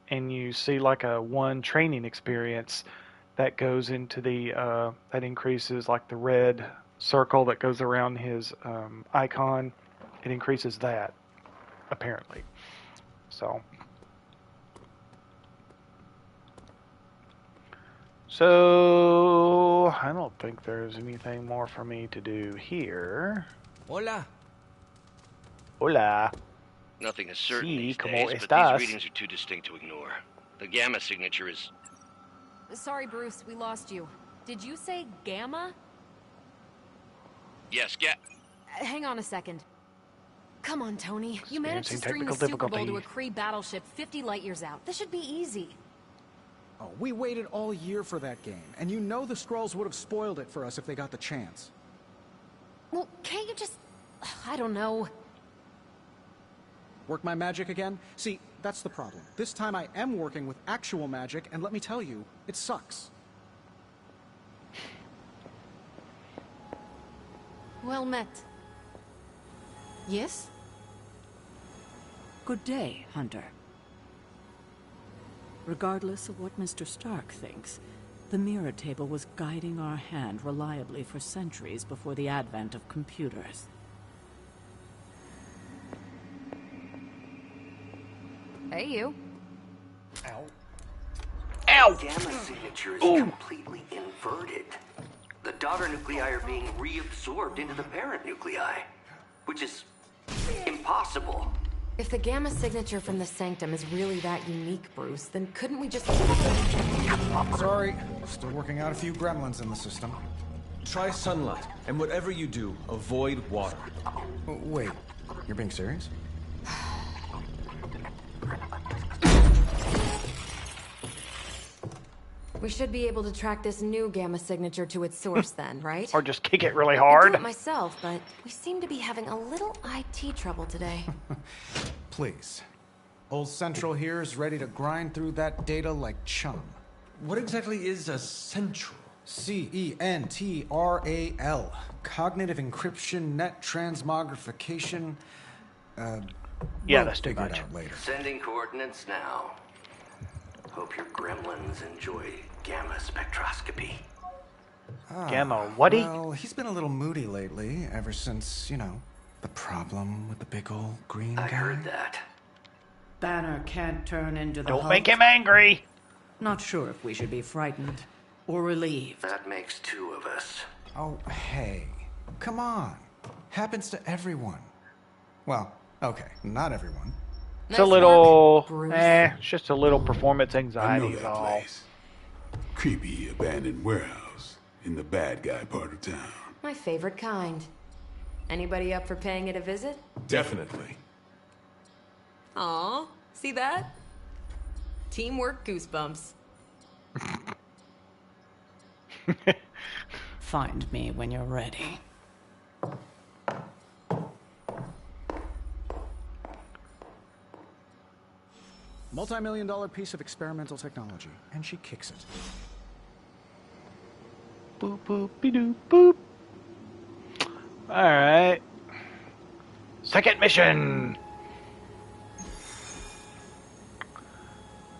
and you see like a 1 training experience, that goes into the, that increases like the red circle that goes around his icon. It increases that, apparently. So I don't think there's anything more for me to do here. Hola. Hola. Nothing is certain Sí, these ¿cómo days, but estás? these readings are too distinct to ignore. The gamma signature is... Sorry, Bruce, we lost you. Did you say Gamma? Yes, Hang on a second. Come on, Tony. You managed to Experiencing string the technical Super Bowl to a difficulty. Kree battleship 50 light years out. This should be easy. Oh, we waited all year for that game, and you know the Skrulls would have spoiled it for us if they got the chance. Well, can't you just... I don't know. Work my magic again? See, that's the problem. This time I am working with actual magic, and let me tell you, it sucks. Well met. Yes? Good day, Hunter. Regardless of what Mr. Stark thinks, the mirror table was guiding our hand reliably for centuries before the advent of computers. Hey, you. Ow. Ow! The gamma signature is completely inverted. The daughter nuclei are being reabsorbed into the parent nuclei, which is impossible. If the gamma signature from the Sanctum is really that unique, Bruce, then couldn't we just... Sorry, still working out a few gremlins in the system. Try sunlight, and whatever you do, avoid water. Wait, you're being serious? We should be able to track this new gamma signature to its source then, right? Or just kick it really I'd hard. do it myself, but we seem to be having a little IT trouble today. Please. Old Central here is ready to grind through that data like chum. What exactly is a central? CENTRAL. Cognitive encryption, net transmogrification. Yeah, we'll that's too figure much. it out later. Sending coordinates now. Hope your gremlins enjoy gamma spectroscopy. Gamma whatty? Well, he's been a little moody lately, ever since, you know, the problem with the big old green guy. I heard that. Banner can't turn into the Don't Hulk. make him angry. Not sure if we should be frightened or relieved. That makes two of us. Oh, hey. Come on. Happens to everyone. Well, okay, not everyone. It's a little... it's just a little performance I anxiety know is that all. place. Creepy abandoned warehouse in the bad guy part of town. My favorite kind. Anybody up for paying it a visit? Definitely. Aw, see that? Teamwork goosebumps. Find me when you're ready. Multi-million-dollar piece of experimental technology, and she kicks it. Boop, boop, be-doop, boop. Alright. Second mission!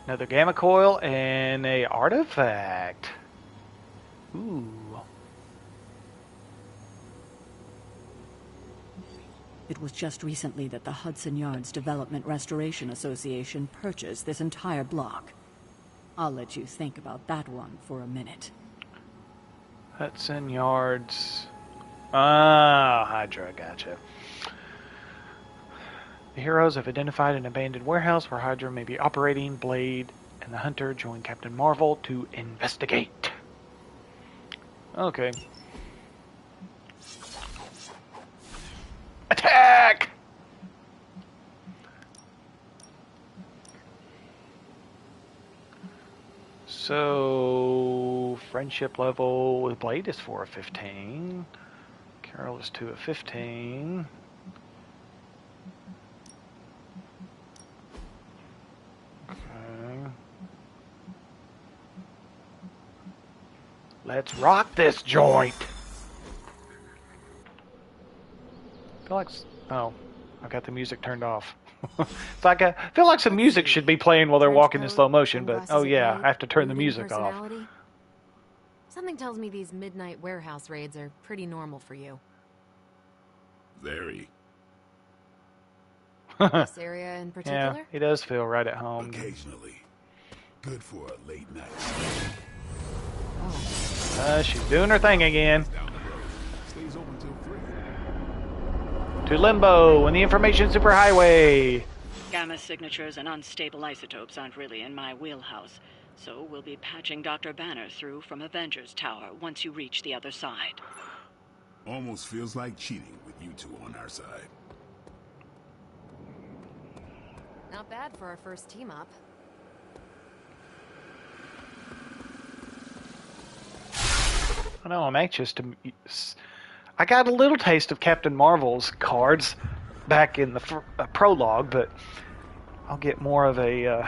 Another gamma coil and a artifact. Ooh. It was just recently that the Hudson Yards Development Restoration Association purchased this entire block. I'll let you think about that one for a minute. Hudson Yards. Ah, Hydra, gotcha. The heroes have identified an abandoned warehouse where Hydra may be operating. Blade and the Hunter join Captain Marvel to investigate. Okay. Attack! So, friendship level with Blade is 4 of 15. Carol is 2 of 15. Okay. Let's rock this joint! I feel like... Oh, I got the music turned off. It's like I feel like some music should be playing while they're walking in slow motion, but oh yeah, I have to turn the music off. Something tells me these midnight warehouse raids are pretty normal for you. Very. This area in particular? Yeah, he does feel right at home. Occasionally. Good for a late night. She's doing her thing again. Down the road. Stays open till 3. To Limbo and the Information Superhighway. Gamma signatures and unstable isotopes aren't really in my wheelhouse, so we'll be patching Dr. Banner through from Avengers Tower once you reach the other side. Almost feels like cheating with you two on our side. Not bad for our first team up. I know, I'm anxious to... I got a little taste of Captain Marvel's cards back in the prologue, but I'll get more of a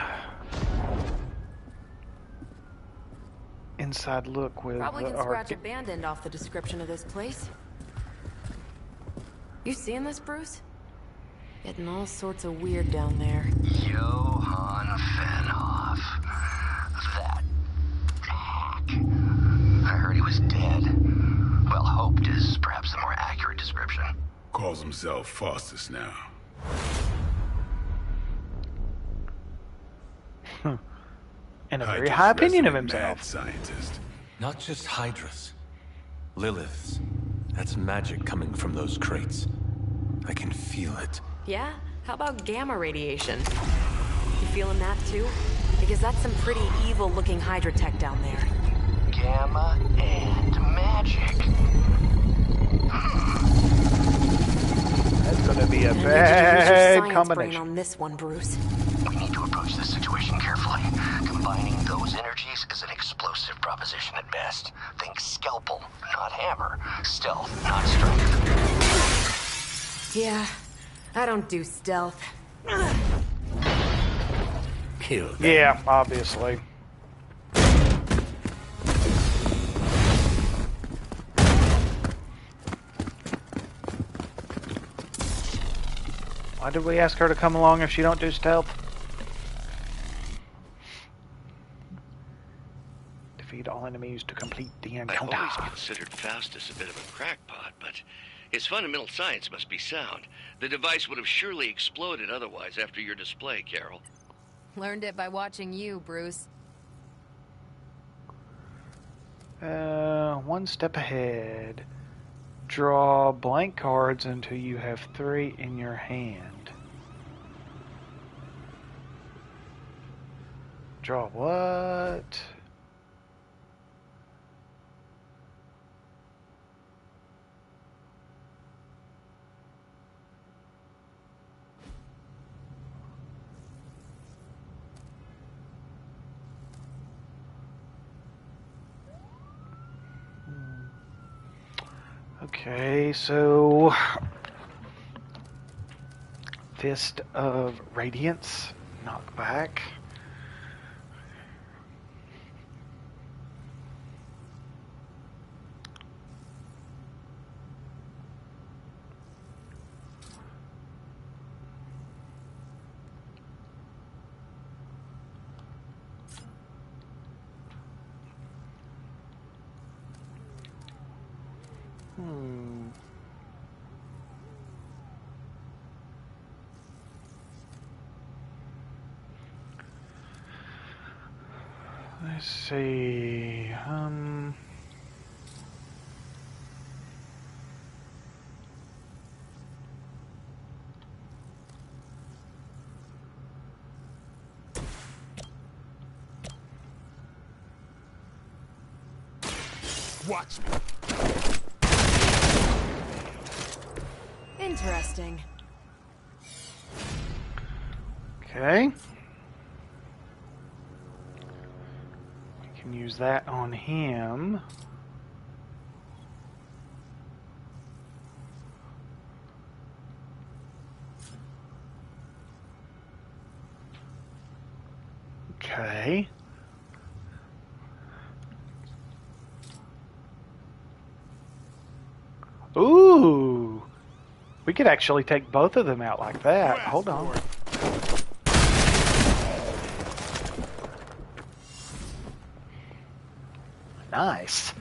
inside look with Probably can scratch abandoned off the description of this place. You seeing this, Bruce? Getting all sorts of weird down there. Johann Fenhoff. That hack. I heard he was dead. Well, hoped is perhaps a more accurate description. Calls himself Faustus now. And a very high opinion of himself. Mad scientist. Not just hydras. Liliths. That's magic coming from those crates. I can feel it. Yeah? How about gamma radiation? You feeling that too? Because that's some pretty evil-looking hydra tech down there. Gamma and magic. That's gonna be a Brain bad combination. on this one, Bruce. We need to approach this situation carefully. Combining those energies is an explosive proposition at best. Think scalpel, not hammer. Stealth, not strength. Yeah, I don't do stealth. Kill them. Yeah, obviously. Why did we ask her to come along if she don't do stealth? Defeat all enemies to complete the I've encounter. always considered Faustus a bit of a crackpot, but his fundamental science must be sound. The device would have surely exploded otherwise after your display, Carol. Learned it by watching you, Bruce. One step ahead. Draw blank cards until you have 3 in your hand. Draw what? Okay, so Fist of Radiance, knockback. Let's see. Watch me. Interesting. Okay. We can use that on him. Okay. Ooh. We could actually take both of them out like that. Hold on. Nice.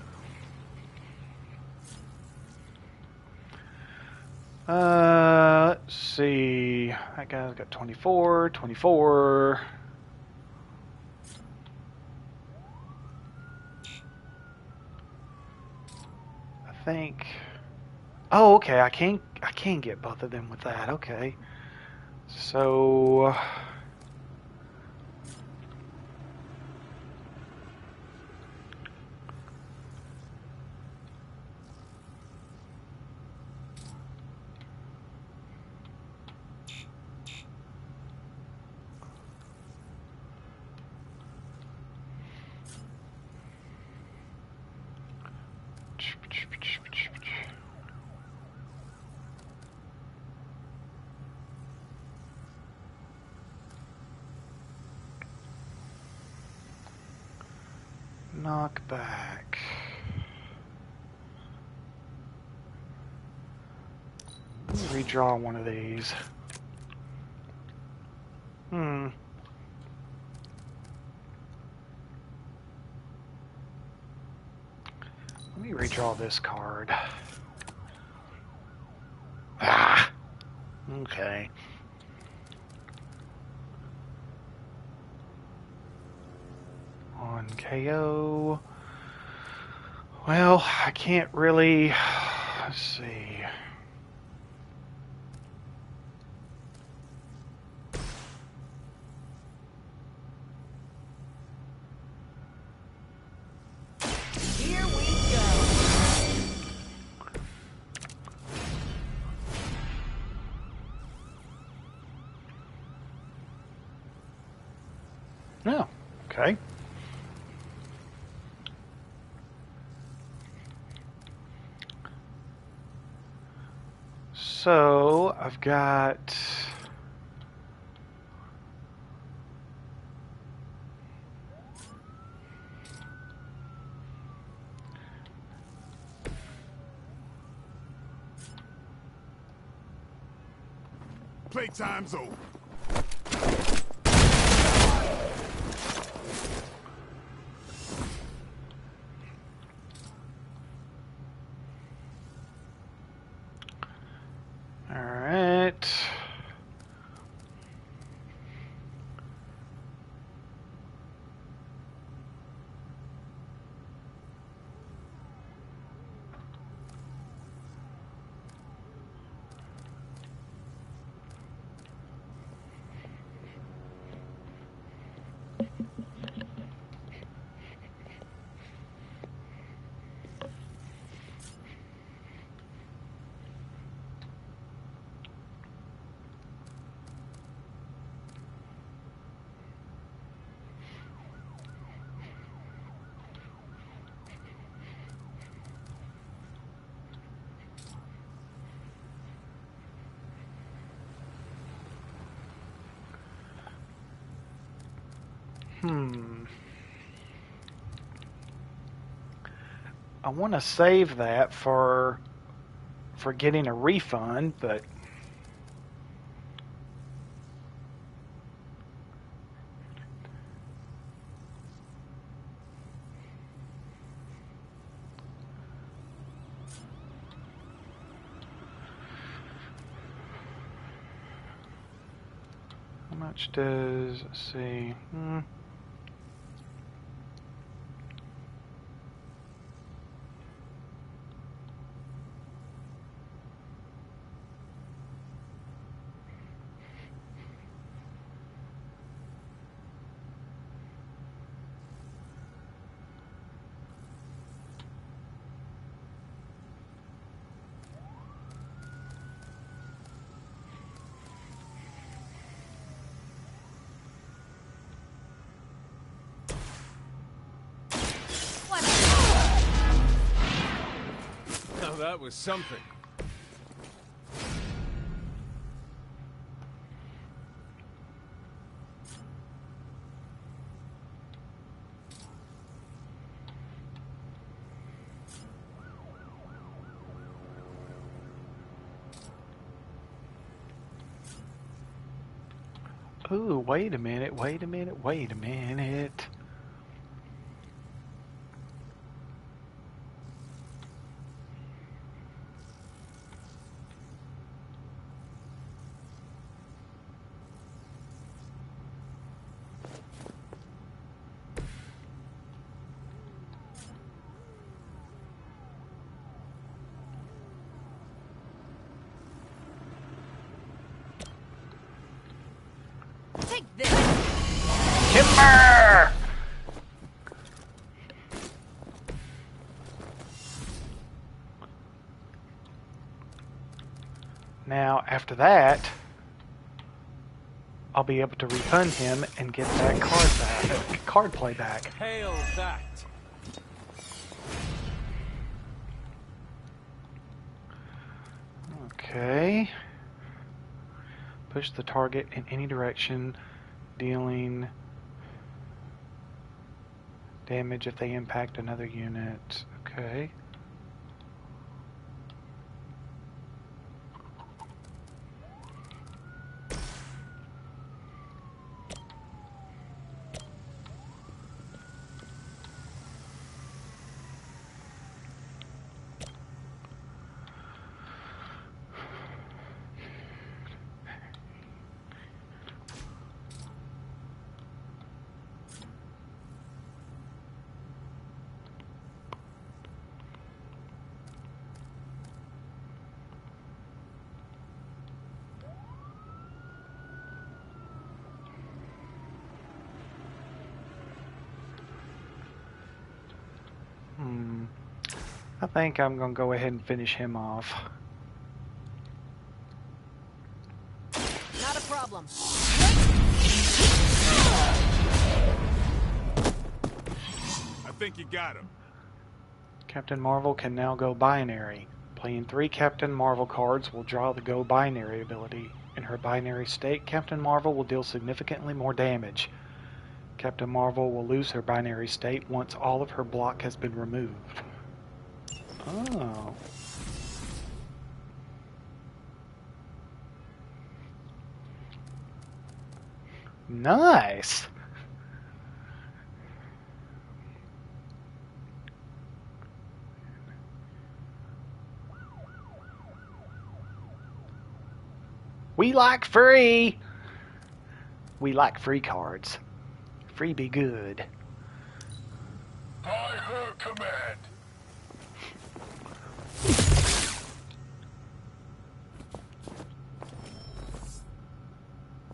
Let's see. That guy's got 24, 24. I think. Oh, okay. I can get both of them with that. Okay. So. Knockback. Redraw one of these. Let me redraw this card. Ah! Okay. On KO. Well, I can't really... Let's see. Here we go. Oh, okay. So, I've got... Playtime's over. All right. I want to save that for getting a refund, but how much does, let's see, Now that was something. ooh, wait a minute. Take this. Timber! Now, after that, I'll be able to refund him and get that card play back. Hail that. Okay. Push the target in any direction, dealing damage if they impact another unit. Okay. I think I'm going to go ahead and finish him off. Not a problem. I think you got him. Captain Marvel can now go binary. Playing 3 Captain Marvel cards will draw the Go Binary ability. In her binary state, Captain Marvel will deal significantly more damage. Captain Marvel will lose her binary state once all of her block has been removed. Oh. Nice. We like free. We like free cards. Free be good. By her command.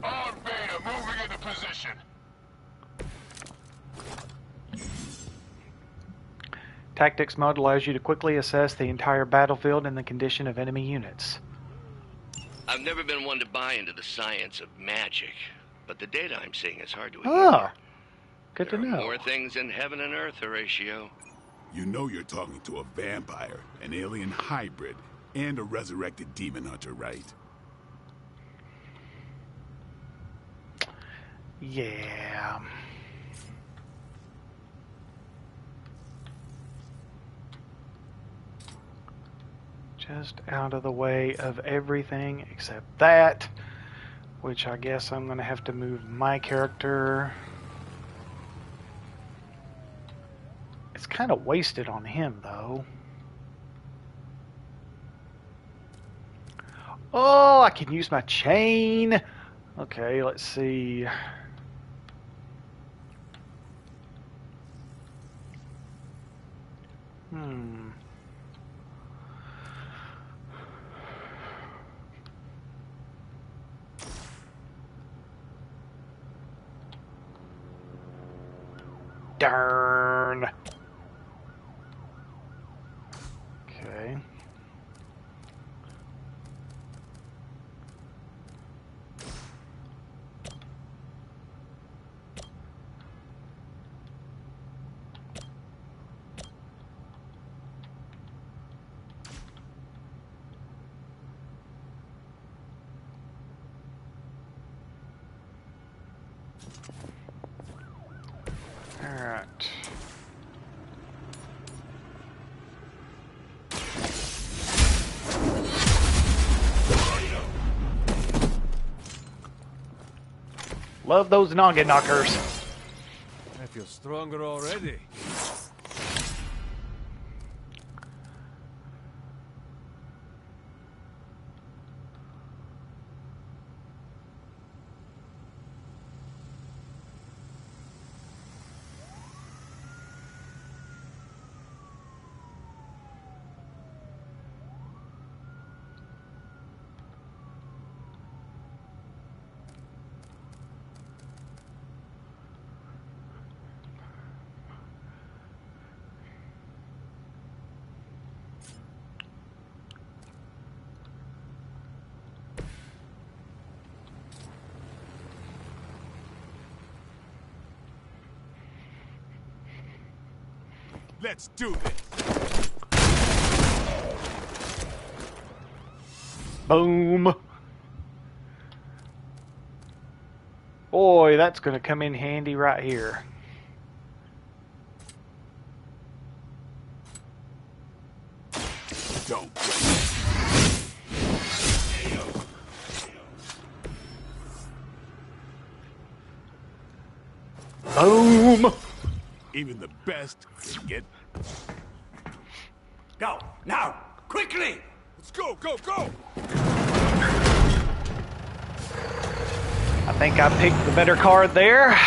On Beta, moving into position. Tactics mode allows you to quickly assess the entire battlefield and the condition of enemy units. I've never been one to buy into the science of magic, but the data I'm seeing is hard to ignore. Ah, good to There are know. more things in heaven and earth, Horatio. You know you're talking to a vampire, an alien hybrid, and a resurrected demon hunter, right? Yeah. Just out of the way of everything except that, which I guess I'm going to have to move my character. It's kind of wasted on him, though. Oh, I can use my chain. Okay, let's see. Darn. Okay. All right. Love those noggin knockers. I feel stronger already. Let's do this. Boom. Boy, that's going to come in handy right here. Don't. Boom. Even the best get. Go now, quickly. Let's go, go, go. I think I picked the better card there.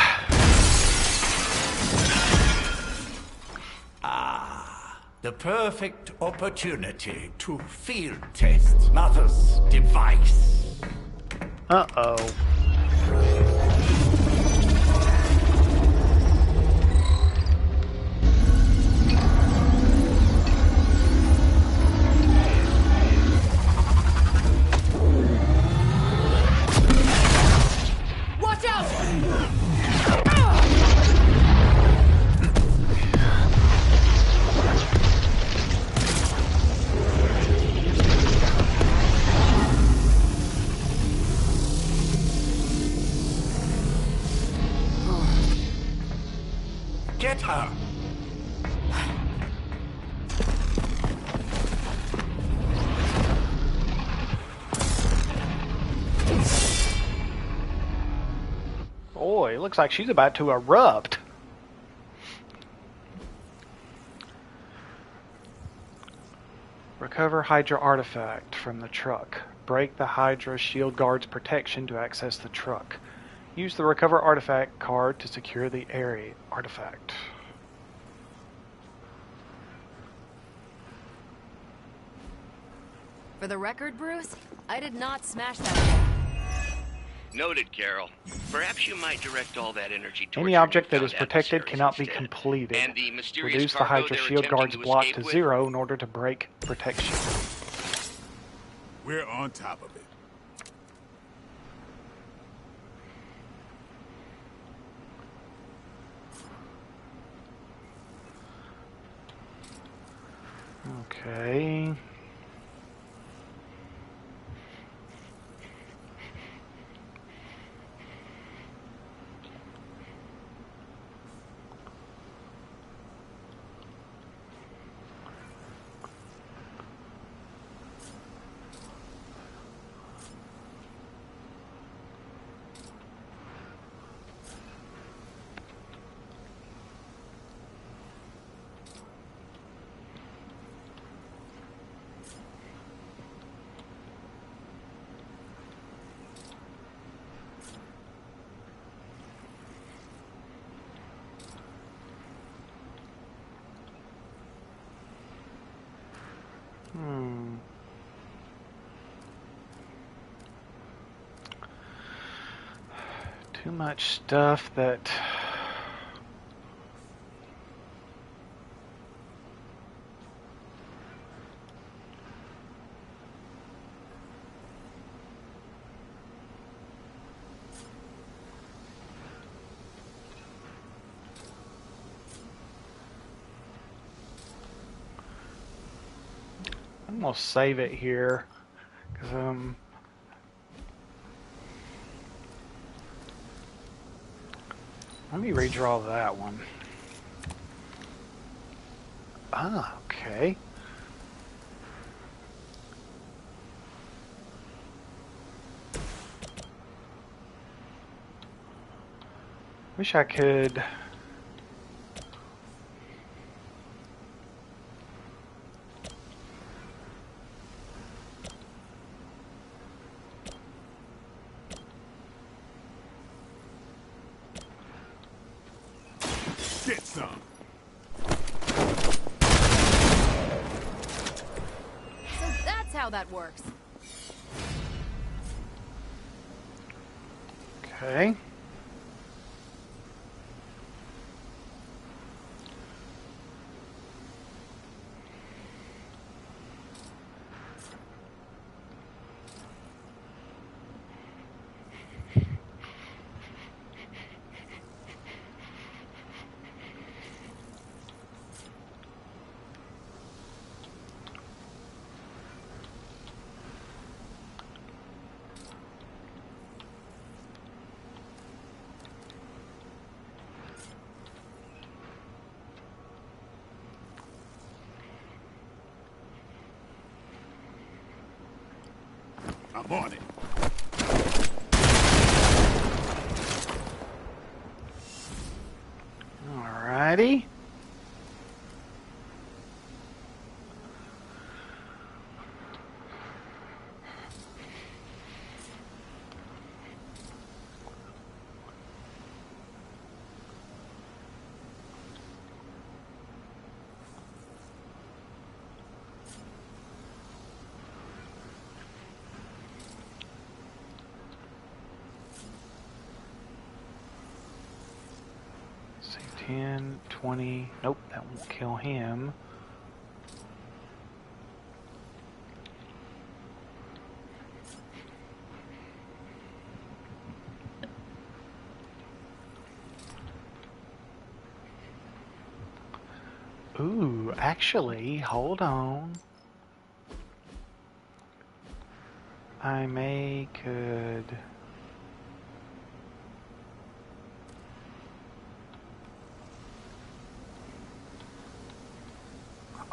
The perfect opportunity to field test Mother's device. Uh-oh. It looks like she's about to erupt. Recover Hydra artifact from the truck. Break the Hydra shield guard's protection to access the truck. Use the recover artifact card to secure the area artifact. For the record, Bruce, I did not smash that. Noted, Carol. Perhaps you might direct all that energy towards Any your object that newfound is protected adversaries cannot be instead. completed. And the mysterious Reduce the cargo Hydra they're shield attempting guard's to block escape to with? 0 in order to break protection. We're on top of it. Okay. Too much stuff that... I'm gonna save it here, because let me redraw that one. Ah, okay. Wish I could... Get some. So that's how that works. Okay. I'm on it. Alrighty. Say 10, 20. Nope, that won't kill him. Ooh, actually, hold on. I could...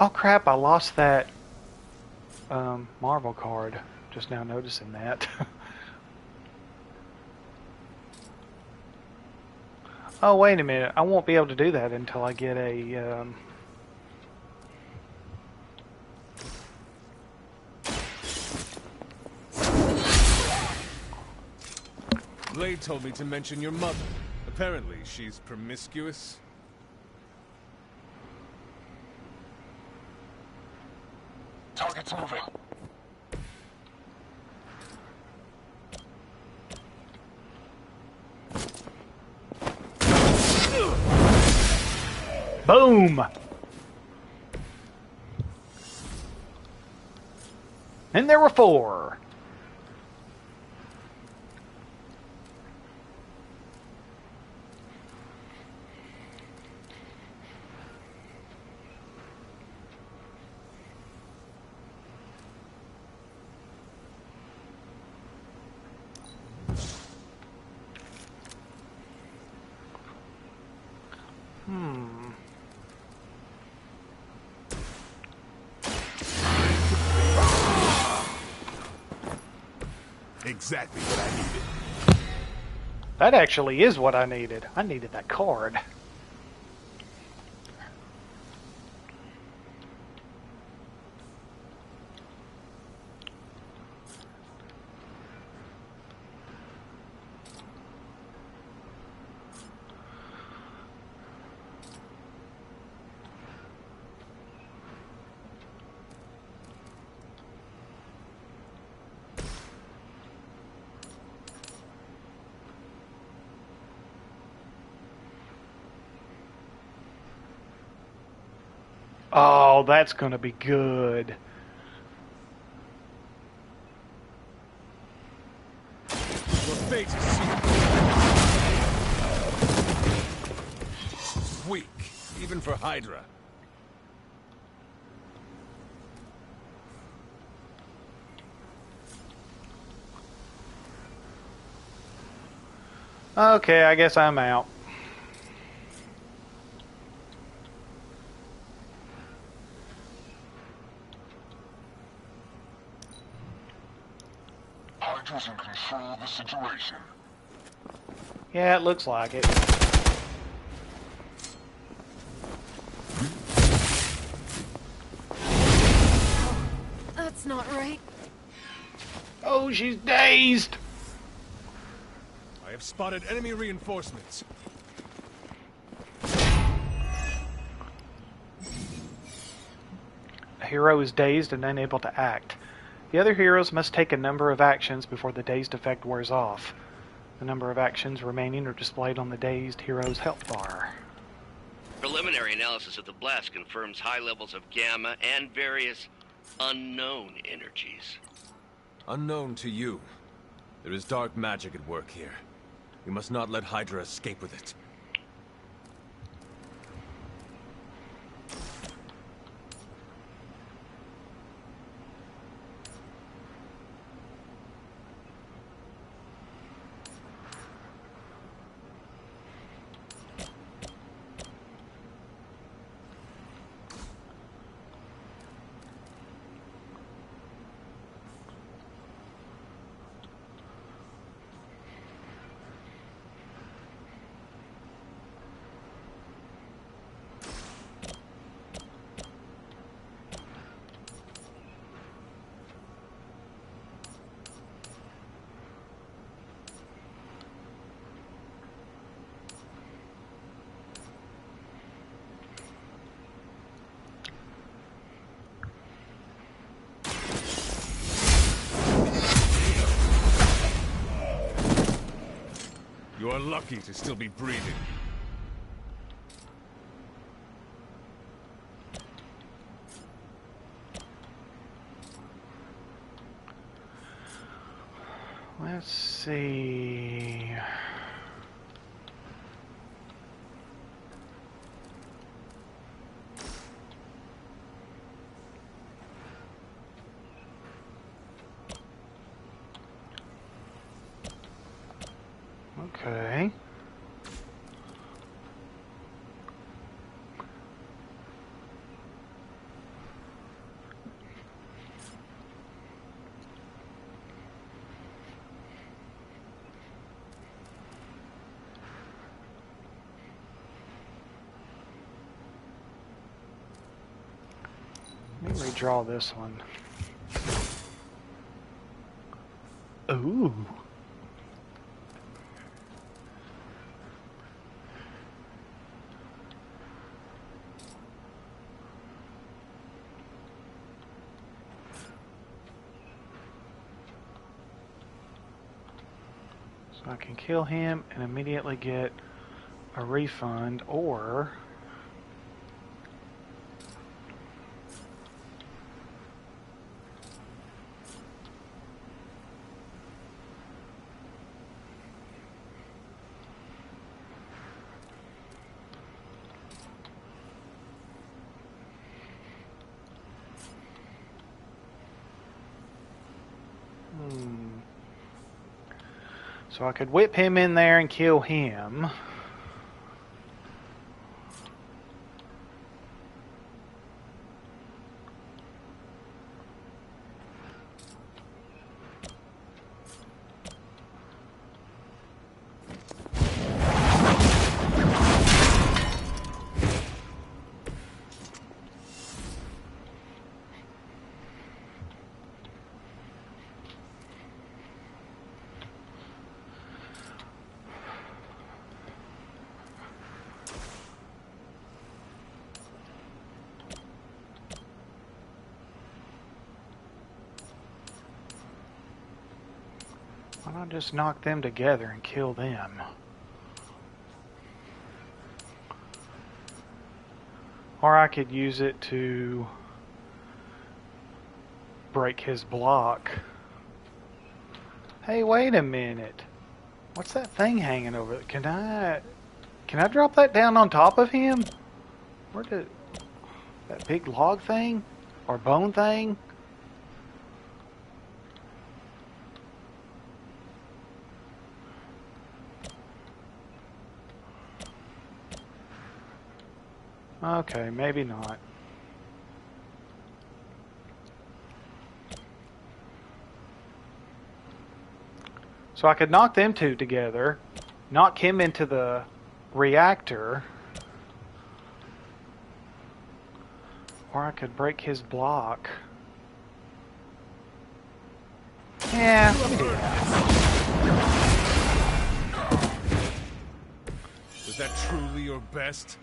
Oh crap, I lost that Marvel card. Just now noticing that. Oh, wait a minute. I won't be able to do that until I get a... Blade told me to mention your mother. Apparently, she's promiscuous. Target's moving. Boom! And there were 4. Exactly what I needed. That actually is what I needed. I needed that card. Oh, that's gonna be good. Your fate is sealed. Weak, even for Hydra. Okay, I guess I'm out. Hydra's in control of the situation. Yeah, it looks like it. That's not right. Oh, she's dazed. I have spotted enemy reinforcements. A hero is dazed and unable to act. The other heroes must take a number of actions before the dazed effect wears off. The number of actions remaining are displayed on the dazed hero's health bar. Preliminary analysis of the blast confirms high levels of gamma and various unknown energies. Unknown to you. There is dark magic at work here. We must not let Hydra escape with it. You are lucky to still be breathing. Let's see. Okay. Redraw this one. Ooh. So I can kill him and immediately get a refund, or so I could whip him in there and kill him. Why not just knock them together and kill them? Or I could use it to break his block. Hey, wait a minute. What's that thing hanging over? Can I drop that down on top of him? Where did that big log thing or bone thing? Okay, maybe not. So I could knock them two together, knock him into the reactor, or I could break his block. Yeah, let me do that. Was that truly your best?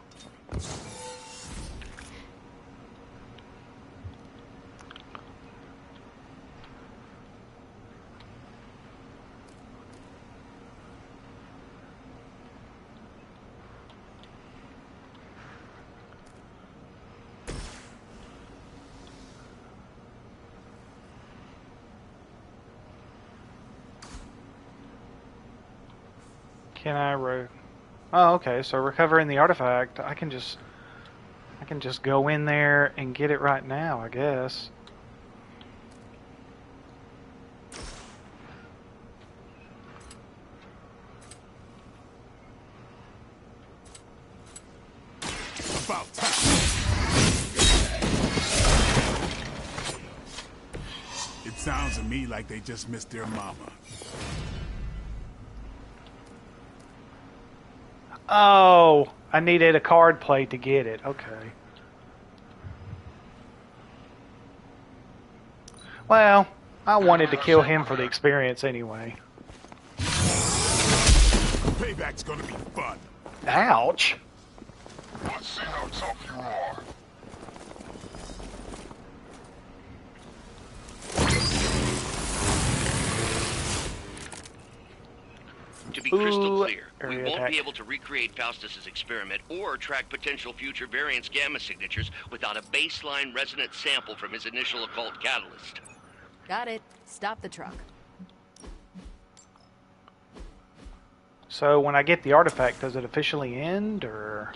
Can I Oh, okay. So recovering the artifact, I can just go in there and get it right now, I guess. About time. It sounds to me like they just missed their mama. Oh, I needed a card play to get it. Okay. Well, I wanted to kill him for the experience anyway. Payback's gonna be fun. Ouch. Let's see how tough you are. To be crystal clear, we area won't attack. be able to recreate Faustus's experiment or track potential future variance gamma signatures without a baseline resonant sample from his initial occult catalyst. Got it. Stop the truck. So when I get the artifact, does it officially end, or?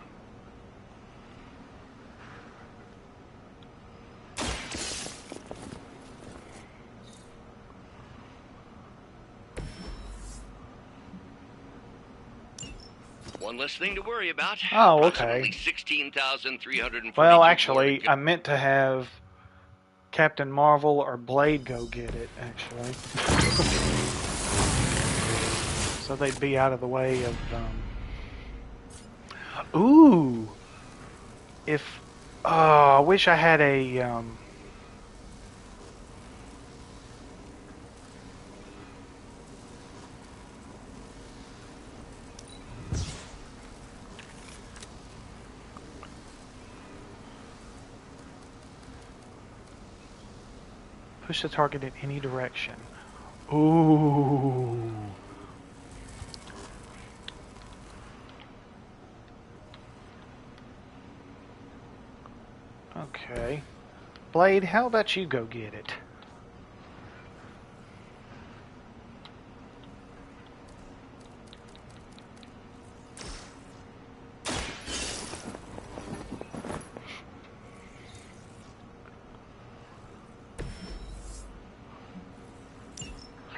One less thing to worry about. Oh, okay. Approximately 16,340. Well, actually, I meant to have Captain Marvel or Blade go get it, actually. So they'd be out of the way of, Ooh! If... Oh, I wish I had a, Push the target in any direction. Ooh. Okay. Blade, how about you go get it?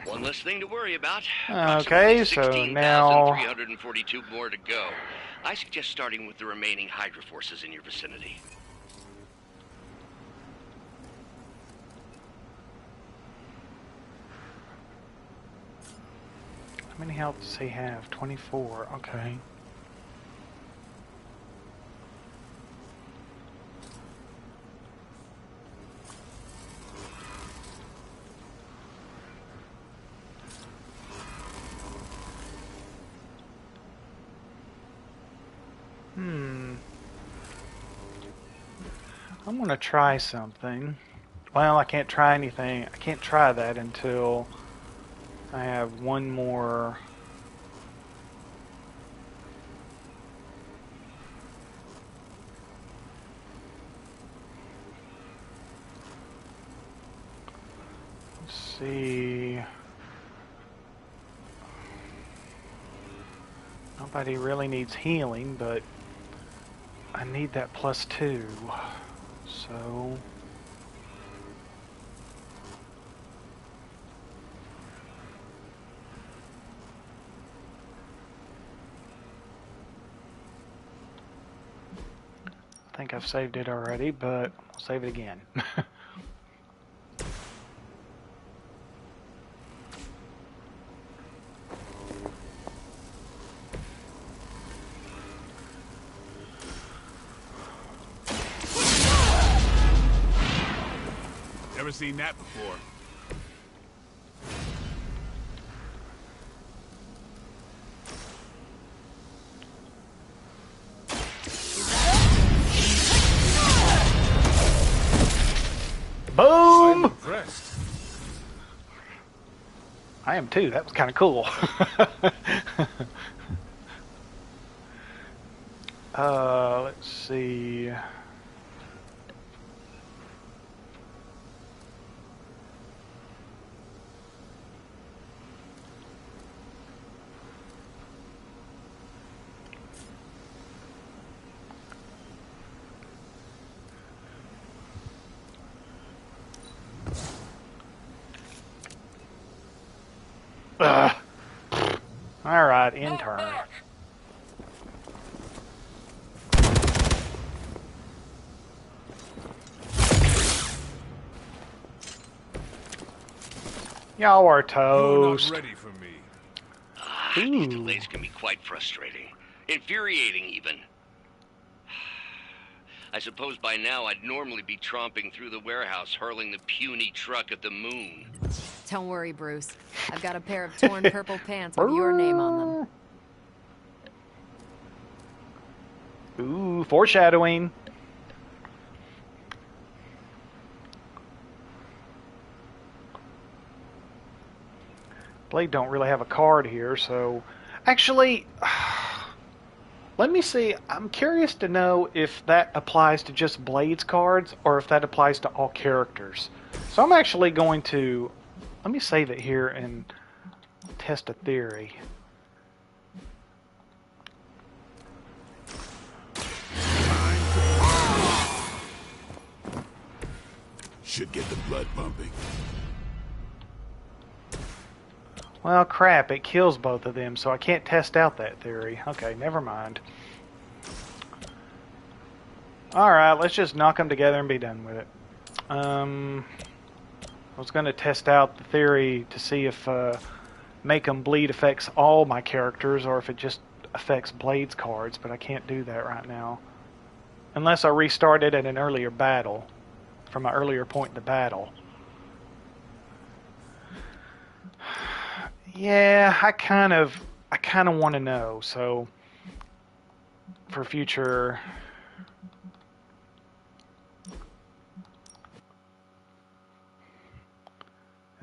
One less thing to worry about. Okay, so now 16,342 more to go. I suggest starting with the remaining Hydra forces in your vicinity. how many health does he have? 24. Okay. I'm gonna try something. Well, I can't try anything. I can't try that until I have one more. Let's see. Nobody really needs healing, but I need that +2. So I think I've saved it already, but I'll save it again. Never seen that before. Boom! I'm impressed. I am too. That was kind of cool. Let's see. Ugh. All right, intern. Y'all are toast. You're not ready for me. These delays can be quite frustrating. Infuriating, even. I suppose by now I'd normally be tromping through the warehouse, hurling the puny truck at the moon. Don't worry, Bruce. I've got a pair of torn purple pants with your name on them. Ooh, foreshadowing. Blade don't really have a card here, so actually, let me see. I'm curious to know if that applies to just Blade's cards or if that applies to all characters. So I'm actually going to let me save it here and test a theory. Should get the blood pumping. Well, crap, it kills both of them, so I can't test out that theory. Okay, never mind. Alright, let's just knock them together and be done with it. I was going to test out the theory to see if make them bleed affects all my characters or if it just affects Blade's cards, but I can't do that right now. Unless I restart it at an earlier battle, from an earlier point in the battle. Yeah, I kind of want to know, so for future.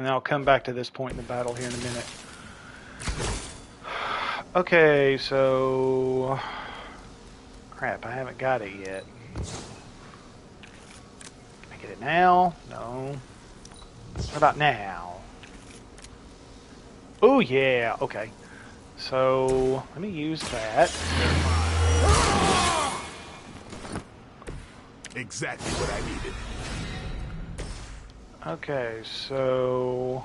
And I'll come back to this point in the battle here in a minute. Okay, so... Crap, I haven't got it yet. Can I get it now? No. What about now? Oh, yeah, okay. So, let me use that. Exactly what I needed. Okay, so...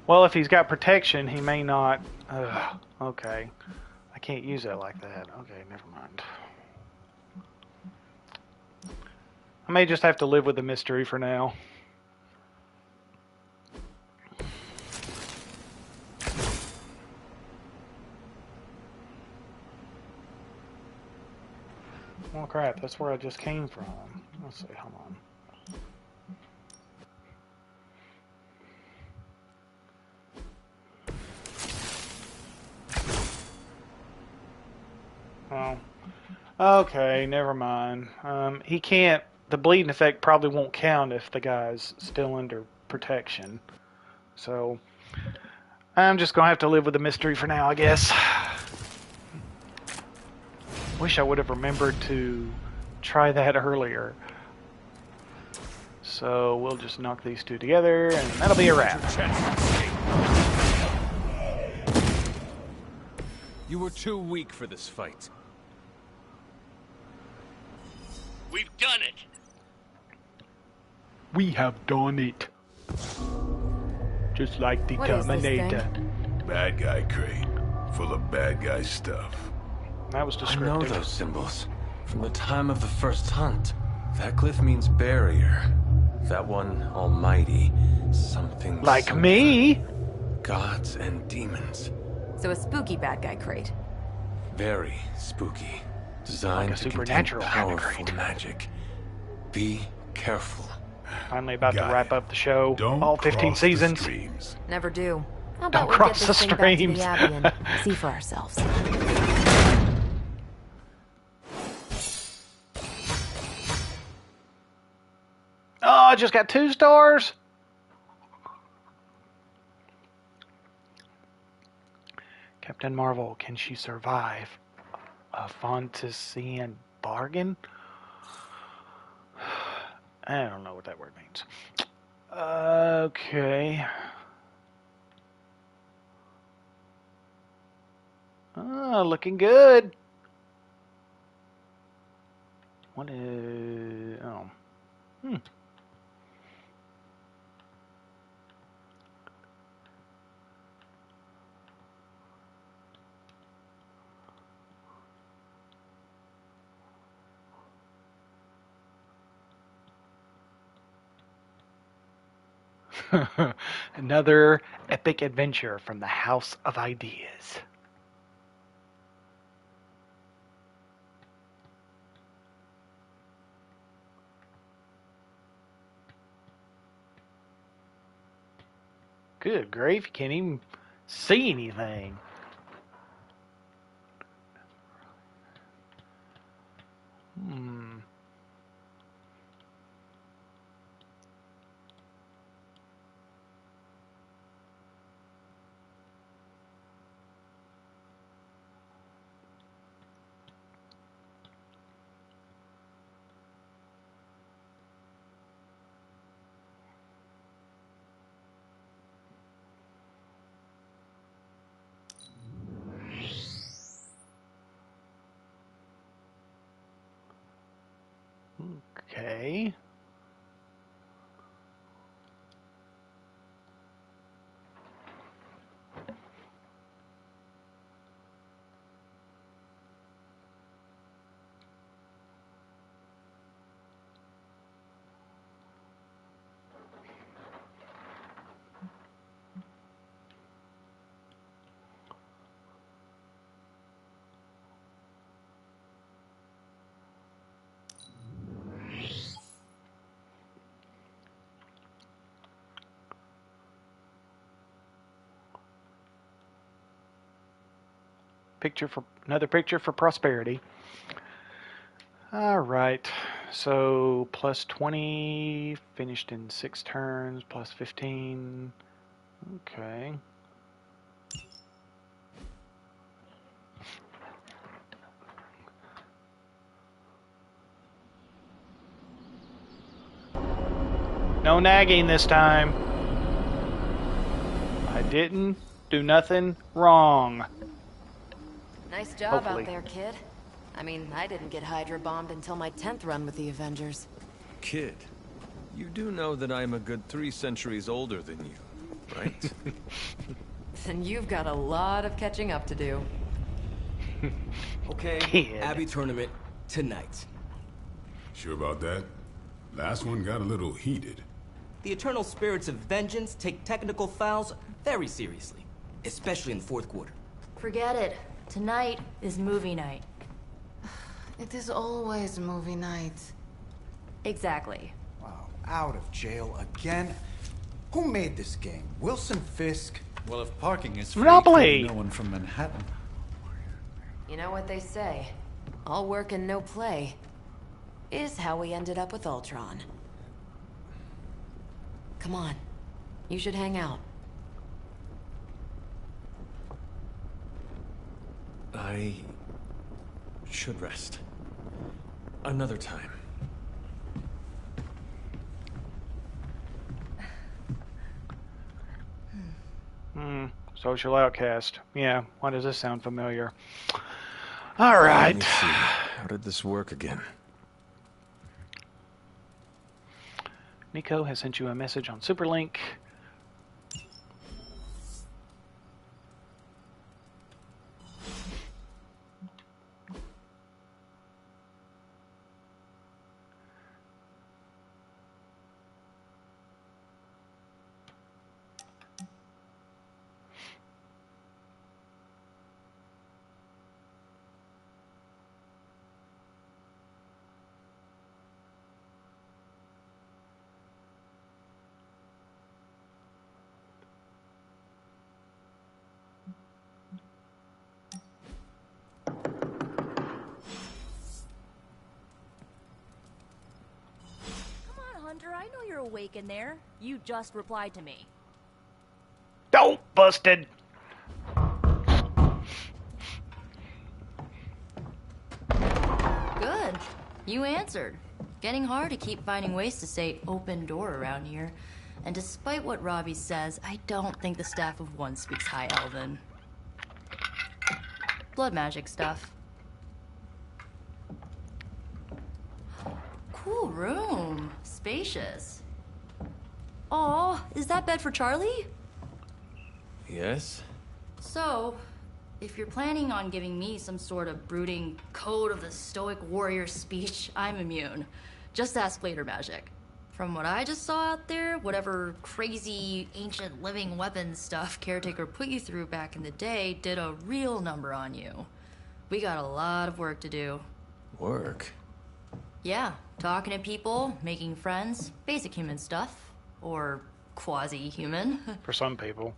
Well, if he's got protection, he may not... okay. I can't use that like that. Okay, never mind. I may just have to live with the mystery for now. Oh crap, that's where I just came from. Let's see, hold on. Oh. Okay, never mind. He can't... The bleeding effect probably won't count if the guy's still under protection. So, I'm just gonna have to live with the mystery for now, I guess. Wish I would have remembered to try that earlier. So, we'll just knock these two together, and that'll be a wrap. You were too weak for this fight. We've done it! We have done it. Just like the Terminator. Bad guy crate. Full of bad guy stuff. That was descriptive. I know those symbols. From the time of the first hunt. That glyph means barrier. That one, almighty. Something... Like me? Gods and demons. So a spooky bad guy crate. Very spooky. Designed like a to supernatural contain kind of powerful crate. magic. Be careful. Finally about to wrap up the show. Don't all 15 cross the seasons. streams. Never do. How Don't about we cross get the this thing back to streams. the Abbey and see for ourselves? Oh, I just got 2 stars? Captain Marvel, can she survive a Fontesian bargain? I don't know what that word means. Okay. Oh, looking good. What is... Oh. Another epic adventure from the House of Ideas. Good grief, you can't even see anything. Okay. Another picture for prosperity. Alright, so plus 20, finished in 6 turns, plus 15. Okay. No nagging this time. I didn't do nothing wrong. Nice job Hopefully. out there, kid. I mean, I didn't get hydra bombed until my 10th run with the Avengers. Kid, you do know that I'm a good 3 centuries older than you, right? Then you've got a lot of catching up to do. Okay, Kid. Abbey tournament tonight. Sure about that? Last one got a little heated. The eternal spirits of vengeance take technical fouls very seriously, especially in the fourth quarter. Forget it. Tonight is movie night. It is always movie night. Exactly. Wow, out of jail again? Who made this game? Wilson Fisk? Well, if parking is free, Monopoly! no one from Manhattan. You know what they say? All work and no play is how we ended up with Ultron. Come on. You should hang out. I should rest. Another time. Social outcast. Yeah, why does this sound familiar? Alright. Let me see. How did this work again? Nico has sent you a message on Superlink. Hunter, I know you're awake in there. You just replied to me. Don't busted. Good. You answered. Getting hard to keep finding ways to say open door around here. And despite what Robbie says, I don't think the staff of one speaks High Elven. Blood magic stuff. Cool room. Spacious. Aw, is that bed for Charlie? Yes? So, if you're planning on giving me some sort of brooding code of the stoic warrior speech, I'm immune. Just ask later, Magic. From what I just saw out there, whatever crazy ancient living weapons stuff Caretaker put you through back in the day did a real number on you. We got a lot of work to do. Work? Yeah, talking to people, making friends, basic human stuff. Or quasi-human. For some people.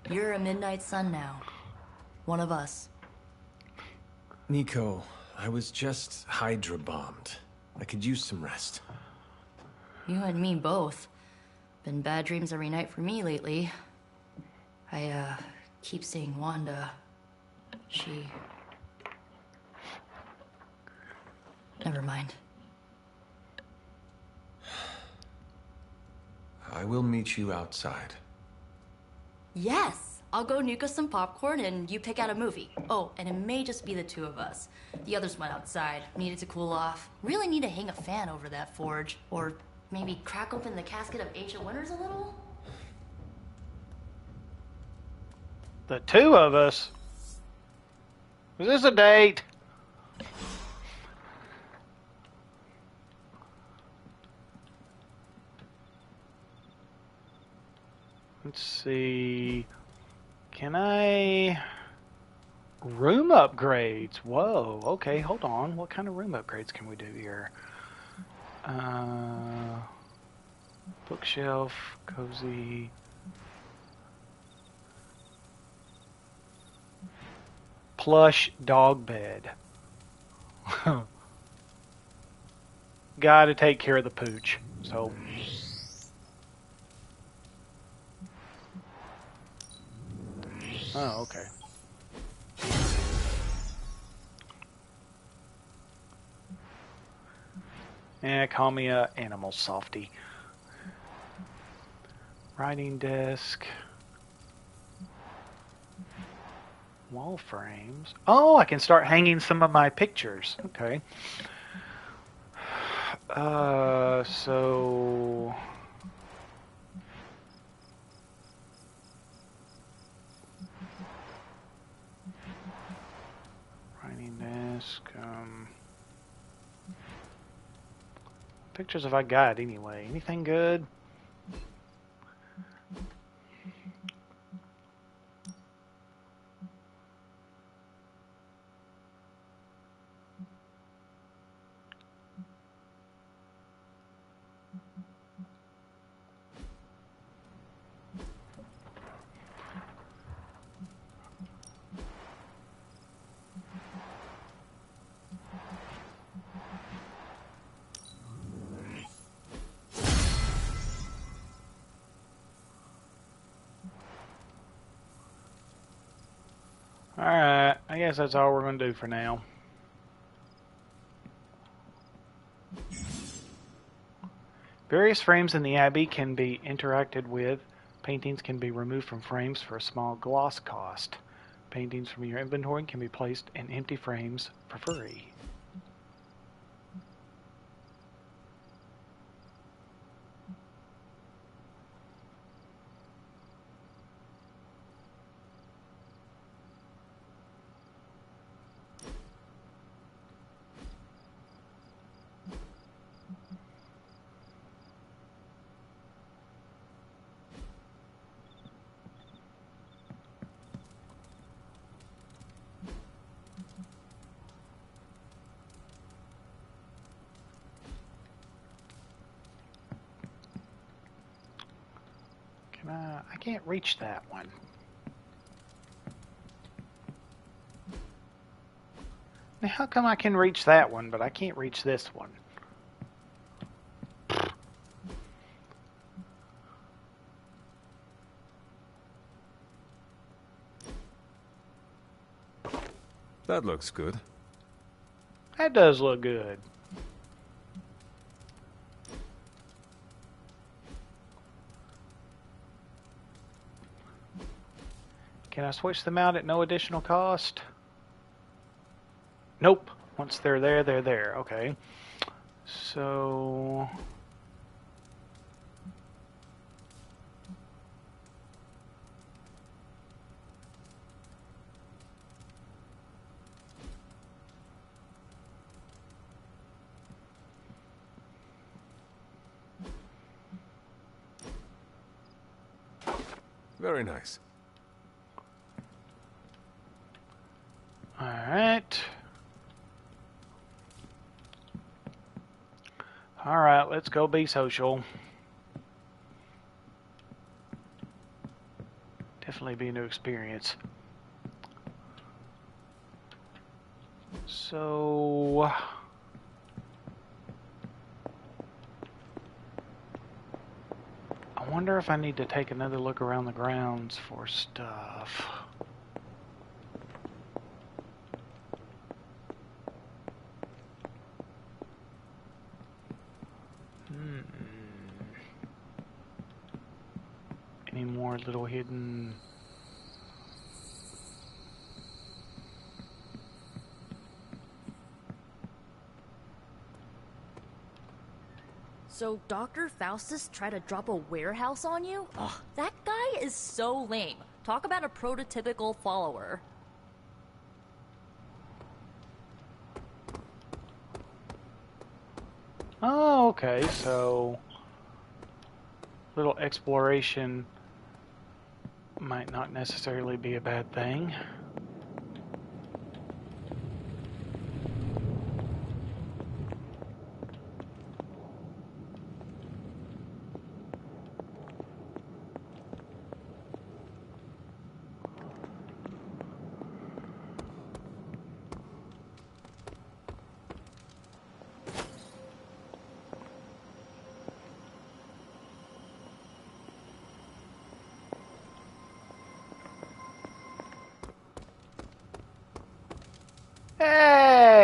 You're a midnight sun now. One of us. Nico, I was just hydra bombed. I could use some rest. You and me both. Been bad dreams every night for me lately. I, keep seeing Wanda. She... Never mind. I will meet you outside. Yes! I'll go nuke us some popcorn and you pick out a movie. Oh, and it may just be the two of us. The others went outside, needed to cool off. Really need to hang a fan over that forge. Or maybe crack open the casket of ancient wonders a little? The two of us? Is this a date? Let's see. Can I... Room upgrades. Whoa. Okay, hold on. What kind of room upgrades can we do here? Bookshelf, cozy. Plush dog bed. gotta take care of the pooch. So. Oh, okay. Yeah, call me a animal softy. Writing desk. Wall frames. Oh, I can start hanging some of my pictures. Okay. So... Writing desk. Pictures have I got anyway? Anything good? Alright, I guess that's all we're going to do for now. Various frames in the Abbey can be interacted with. Paintings can be removed from frames for a small gloss cost. Paintings from your inventory can be placed in empty frames for free. I can't reach that one. Now, how come I can reach that one, but I can't reach this one? That looks good. That does look good. Can I switch them out at no additional cost? Nope. Once they're there, they're there. Okay. So... Very nice. Alright. Alright, let's go be social. Definitely be a new experience. So... I wonder if I need to take another look around the grounds for stuff. Any more little hidden... So Dr. Faustus tried to drop a warehouse on you? Ugh, that guy is so lame. Talk about a prototypical follower. Oh, okay, so... little exploration might not necessarily be a bad thing.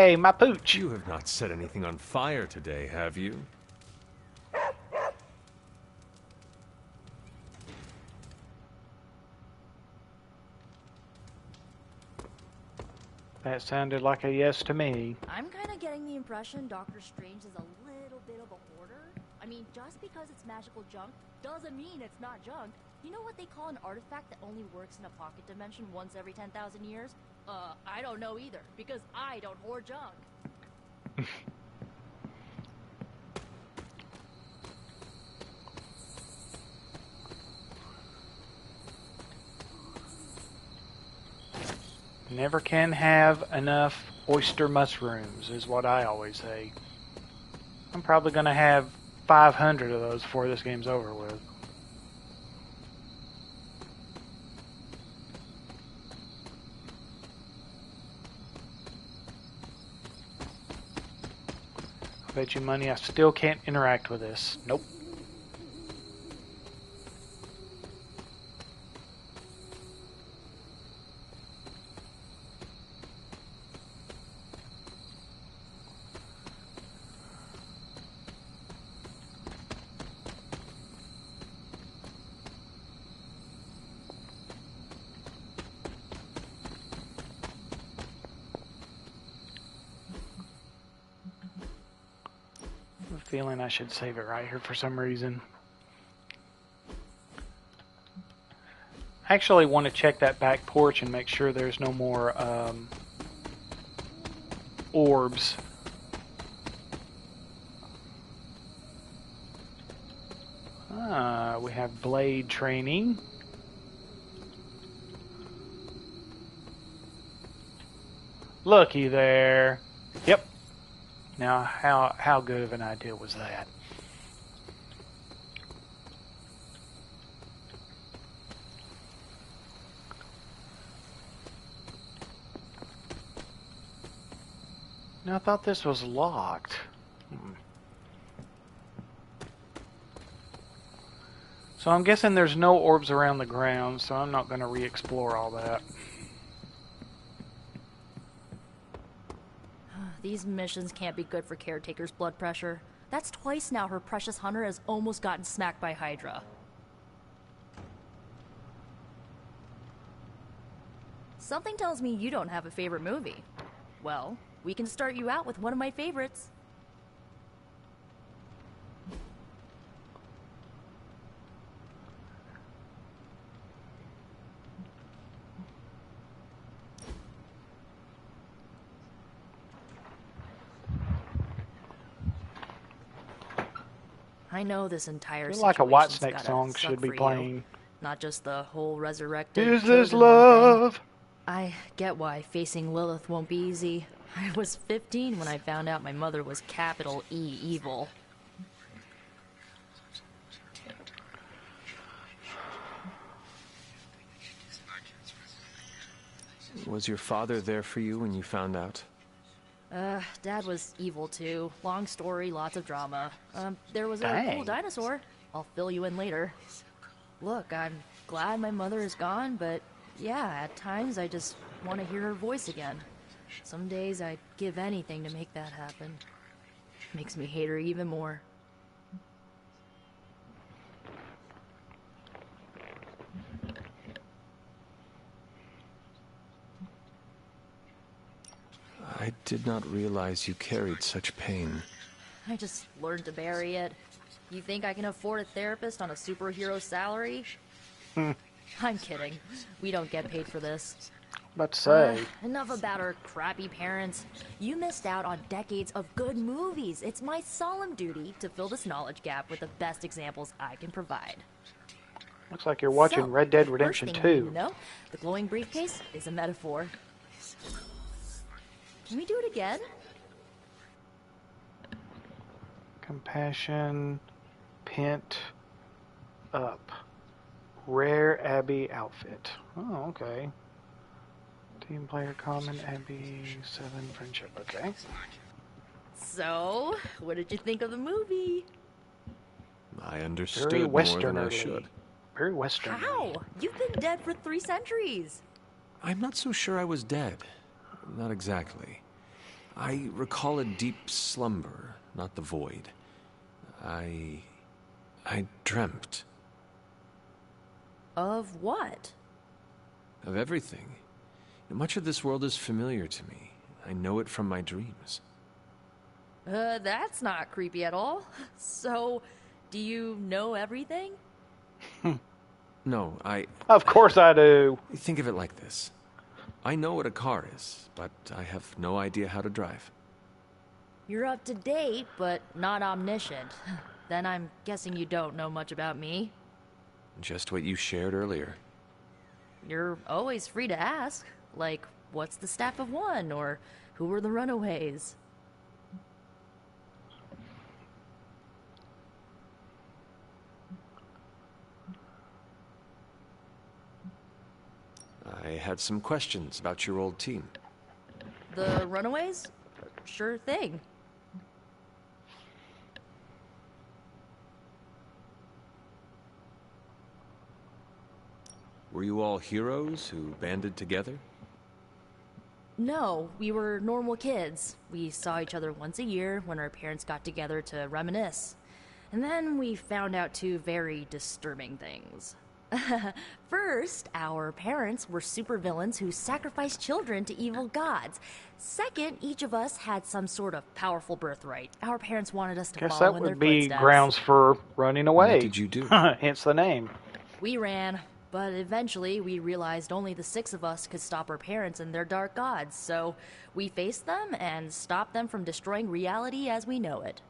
Hey, my pooch. You have not set anything on fire today, have you? That sounded like a yes to me. I'm kind of getting the impression Doctor Strange is a little bit of a hoarder. I mean, just because it's magical junk doesn't mean it's not junk. You know what they call an artifact that only works in a pocket dimension once every 10,000 years? I don't know either, because I don't hoard junk. Never can have enough oyster mushrooms, is what I always say. I'm probably going to have 500 of those before this game's over with. I bet you money I still can't interact with this. Nope. Feeling I should save it right here for some reason. I actually want to check that back porch and make sure there's no more orbs. We have blade training. Looky there. Yep. Now, how good of an idea was that? Now, I thought this was locked. So I'm guessing there's no orbs around the ground, so I'm not going to re-explore all that. These missions can't be good for Caretaker's blood pressure. That's twice now her precious hunter has almost gotten smacked by Hydra. Something tells me you don't have a favorite movie. Well, we can start you out with one of my favorites. I know this entire I feel like a Whitesnake song should be playing. Not just the whole resurrected. Is this love? I get why facing Lilith won't be easy. I was 15 when I found out my mother was capital E evil. Was your father there for you when you found out? Dad was evil too. Long story, lots of drama. There was a Dang. cool dinosaur. I'll fill you in later. Look, I'm glad my mother is gone, but yeah, at times I just want to hear her voice again. Some days I'd give anything to make that happen. Makes me hate her even more. I did not realize you carried such pain. I just learned to bury it. You think I can afford a therapist on a superhero salary? I'm kidding. We don't get paid for this. Let's say. Enough about our crappy parents. You missed out on decades of good movies. It's my solemn duty to fill this knowledge gap with the best examples I can provide. Looks like you're watching So, Red Dead first Redemption thing 2. you need to know, the glowing briefcase is a metaphor. Can we do it again? Compassion, pent up. Rare Abbey outfit. Oh, okay. Team player common, Abbey 7 friendship. Okay. So, what did you think of the movie? I understood Very more than I Westernerly. should. Very Western. How? You've been dead for 3 centuries. I'm not so sure I was dead. Not exactly. I recall a deep slumber, not the void. I dreamt. Of what? Of everything. Much of this world is familiar to me. I know it from my dreams. That's not creepy at all. So, do you know everything? No, Of course I do. Think of it like this. I know what a car is, but I have no idea how to drive. You're up to date, but not omniscient. Then I'm guessing you don't know much about me. Just what you shared earlier. You're always free to ask. Like, what's the Staff of One? Or who were the Runaways? I had some questions about your old team. The Runaways? Sure thing. Were you all heroes who banded together? No, we were normal kids. We saw each other once a year when our parents got together to reminisce. And then we found out two very disturbing things. First, our parents were supervillains who sacrificed children to evil gods. Second, each of us had some sort of powerful birthright. Our parents wanted us to Guess follow that in their would be footsteps. grounds for running away. What did you do? Hence the name. We ran, but eventually we realized only the 6 of us could stop our parents and their dark gods, so we faced them and stopped them from destroying reality as we know it.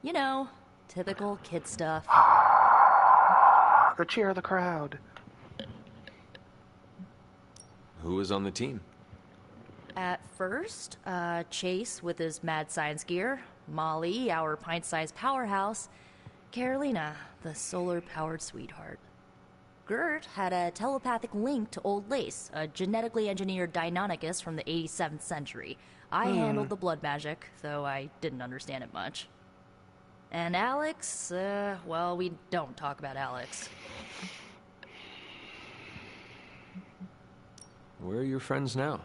You know, typical kid stuff. The cheer of the crowd. Who was on the team? At first, Chase with his mad science gear, Molly, our pint-sized powerhouse, Carolina, the solar-powered sweetheart. Gert had a telepathic link to Old Lace, a genetically engineered Deinonychus from the 87th century. I handled the blood magic, though I didn't understand it much. And Alex, well, we don't talk about Alex. Where are your friends now?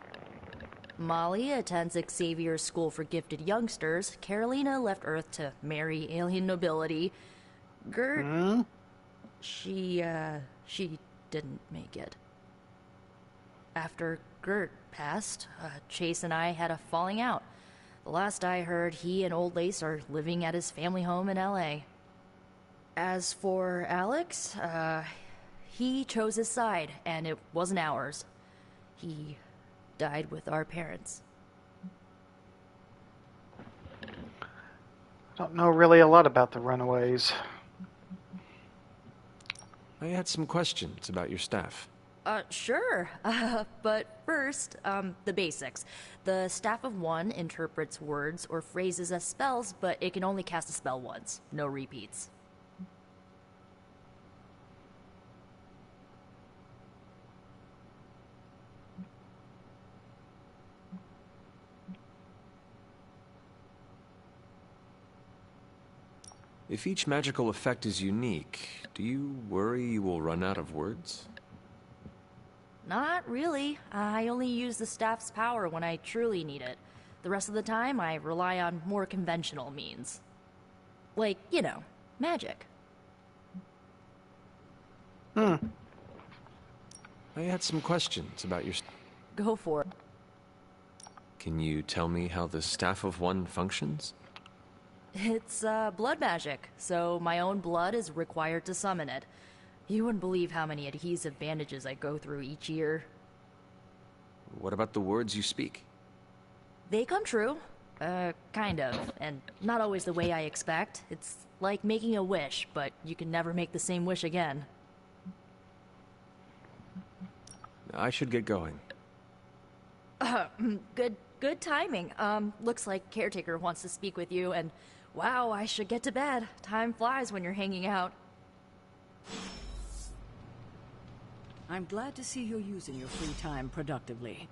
Molly attends Xavier's School for Gifted Youngsters. Carolina left Earth to marry alien nobility. Gert, she didn't make it. After Gert passed, Chase and I had a falling out. The last I heard, he and Old Lace are living at his family home in L.A. As for Alex, he chose his side, and it wasn't ours. He died with our parents. I don't know really a lot about the Runaways. I had some questions about your staff. Sure. But first, the basics. The Staff of One interprets words or phrases as spells, but it can only cast a spell once. No repeats. If each magical effect is unique, do you worry you will run out of words? Not really. I only use the staff's power when I truly need it. The rest of the time, I rely on more conventional means. Like, you know, magic. I had some questions about your... Go for it. Can you tell me how the Staff of One functions? It's, blood magic, so my own blood is required to summon it. You wouldn't believe how many adhesive bandages I go through each year. What about the words you speak? They come true. Kind of. And not always the way I expect. It's like making a wish, but you can never make the same wish again. I should get going. Good timing. Looks like Caretaker wants to speak with you, and wow, I should get to bed. Time flies when you're hanging out. I'm glad to see you're using your free time productively.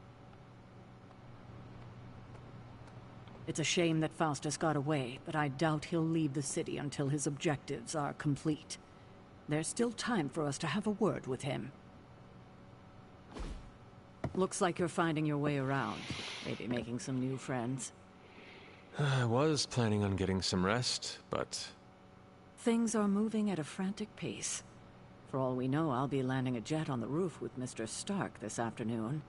It's a shame that Faustus got away, but I doubt he'll leave the city until his objectives are complete. There's still time for us to have a word with him. Looks like you're finding your way around. Maybe making some new friends. I was planning on getting some rest, but... Things are moving at a frantic pace. For all we know, I'll be landing a jet on the roof with Mr. Stark this afternoon.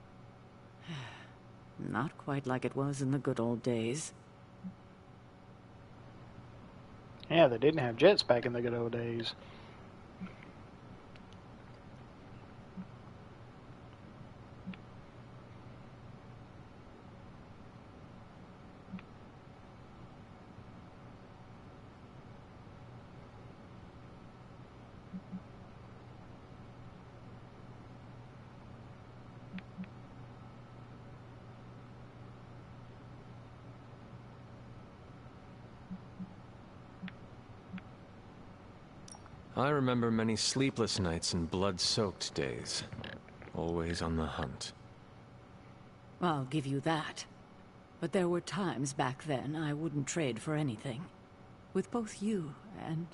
Not quite like it was in the good old days. Yeah, they didn't have jets back in the good old days. I remember many sleepless nights and blood-soaked days. Always on the hunt. I'll give you that. But there were times back then I wouldn't trade for anything. With both you and...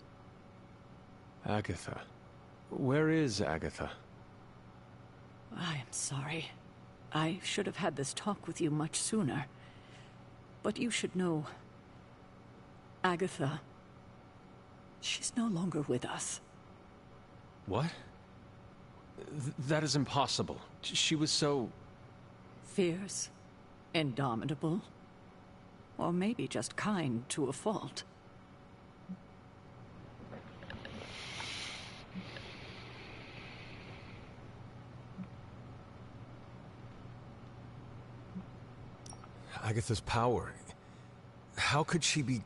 Agatha. Where is Agatha? I am sorry. I should have had this talk with you much sooner. But you should know... Agatha... She's no longer with us. What? That is impossible. She was so... Fierce, indomitable, or maybe just kind to a fault. Agatha's power... How could she be...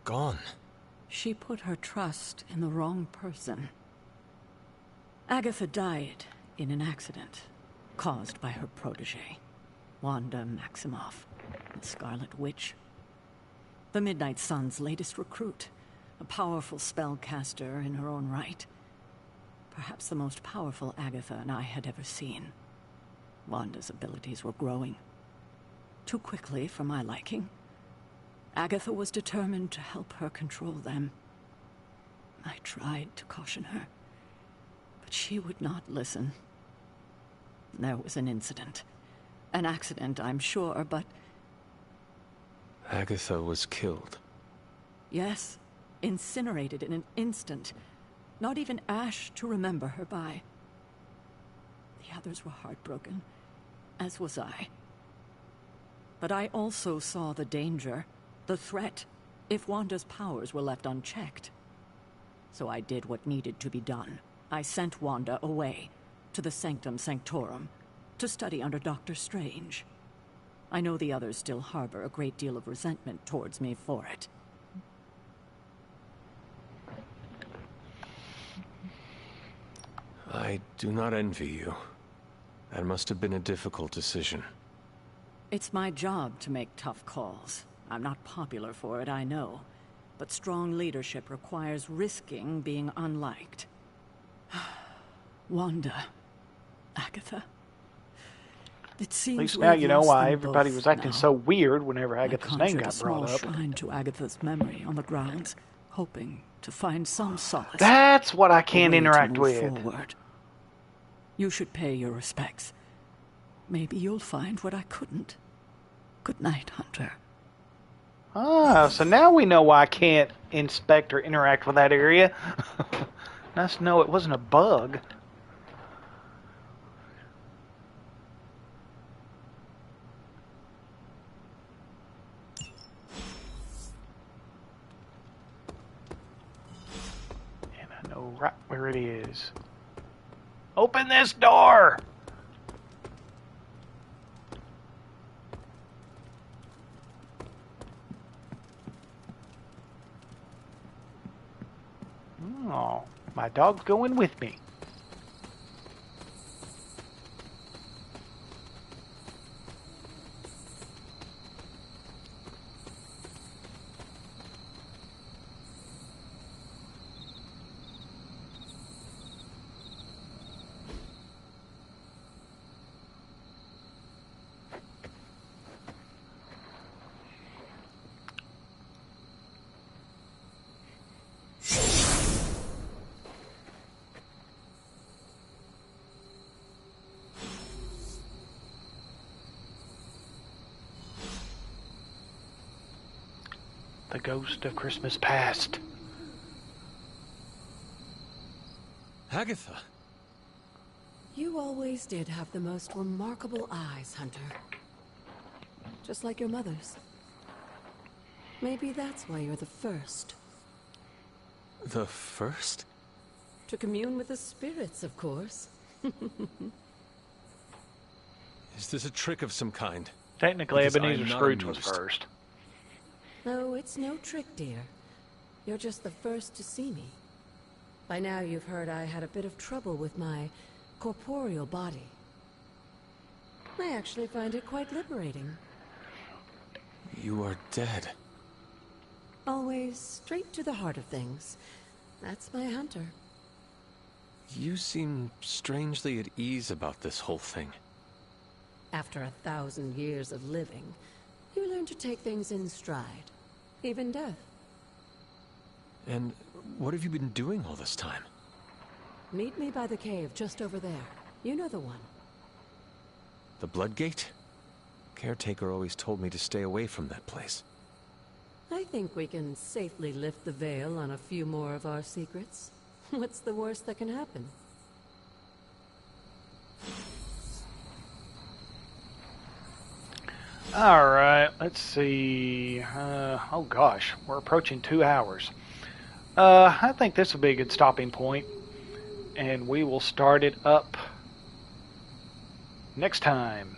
gone? She put her trust in the wrong person. Agatha died in an accident caused by her protege, Wanda Maximoff, the Scarlet Witch. The Midnight Sun's latest recruit, a powerful spellcaster in her own right. Perhaps the most powerful Agatha and I had ever seen. Wanda's abilities were growing. Too quickly for my liking. Agatha was determined to help her control them. I tried to caution her, but she would not listen. There was an incident. An accident, I'm sure, but... Agatha was killed. Yes, incinerated in an instant. Not even ash to remember her by. The others were heartbroken, as was I. But I also saw the danger. The threat, if Wanda's powers were left unchecked. So I did what needed to be done. I sent Wanda away, to the Sanctum Sanctorum, to study under Dr. Strange. I know the others still harbor a great deal of resentment towards me for it. I do not envy you. That must have been a difficult decision. It's my job to make tough calls. I'm not popular for it, I know. But strong leadership requires risking being unliked. Wanda. Agatha. It seems at least now you know why everybody was acting now. so weird whenever Agatha's name got brought up. I conjured a small shrine to Agatha's memory on the grounds, hoping to find some solace. That's what I can't interact with. Forward. You should pay your respects. Maybe you'll find what I couldn't. Good night, Hunter. Ah, so now we know why I can't inspect or interact with that area. Nice to know it wasn't a bug. And I know right where it is. Open this door! Oh, my dog's going with me. The ghost of Christmas past. Agatha. You always did have the most remarkable eyes, Hunter. Just like your mother's. Maybe that's why you're the first. The first? To commune with the spirits, of course. Is this a trick of some kind? Technically, Because Ebenezer I'm not Scrooge was amused. first. No, it's no trick, dear. You're just the first to see me. By now you've heard I had a bit of trouble with my corporeal body. I actually find it quite liberating. You are dead. Always straight to the heart of things. That's my Hunter. You seem strangely at ease about this whole thing. After 1,000 years of living, you learn to take things in stride. Even death. And what have you been doing all this time? Meet me by the cave just over there. You know the one. The Blood Gate? Caretaker always told me to stay away from that place. I think we can safely lift the veil on a few more of our secrets. What's the worst that can happen? Alright, let's see. Oh gosh, we're approaching 2 hours. I think this will be a good stopping point, and we will start it up next time.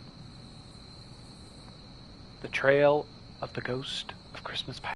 The Trail of the Ghost of Christmas Past.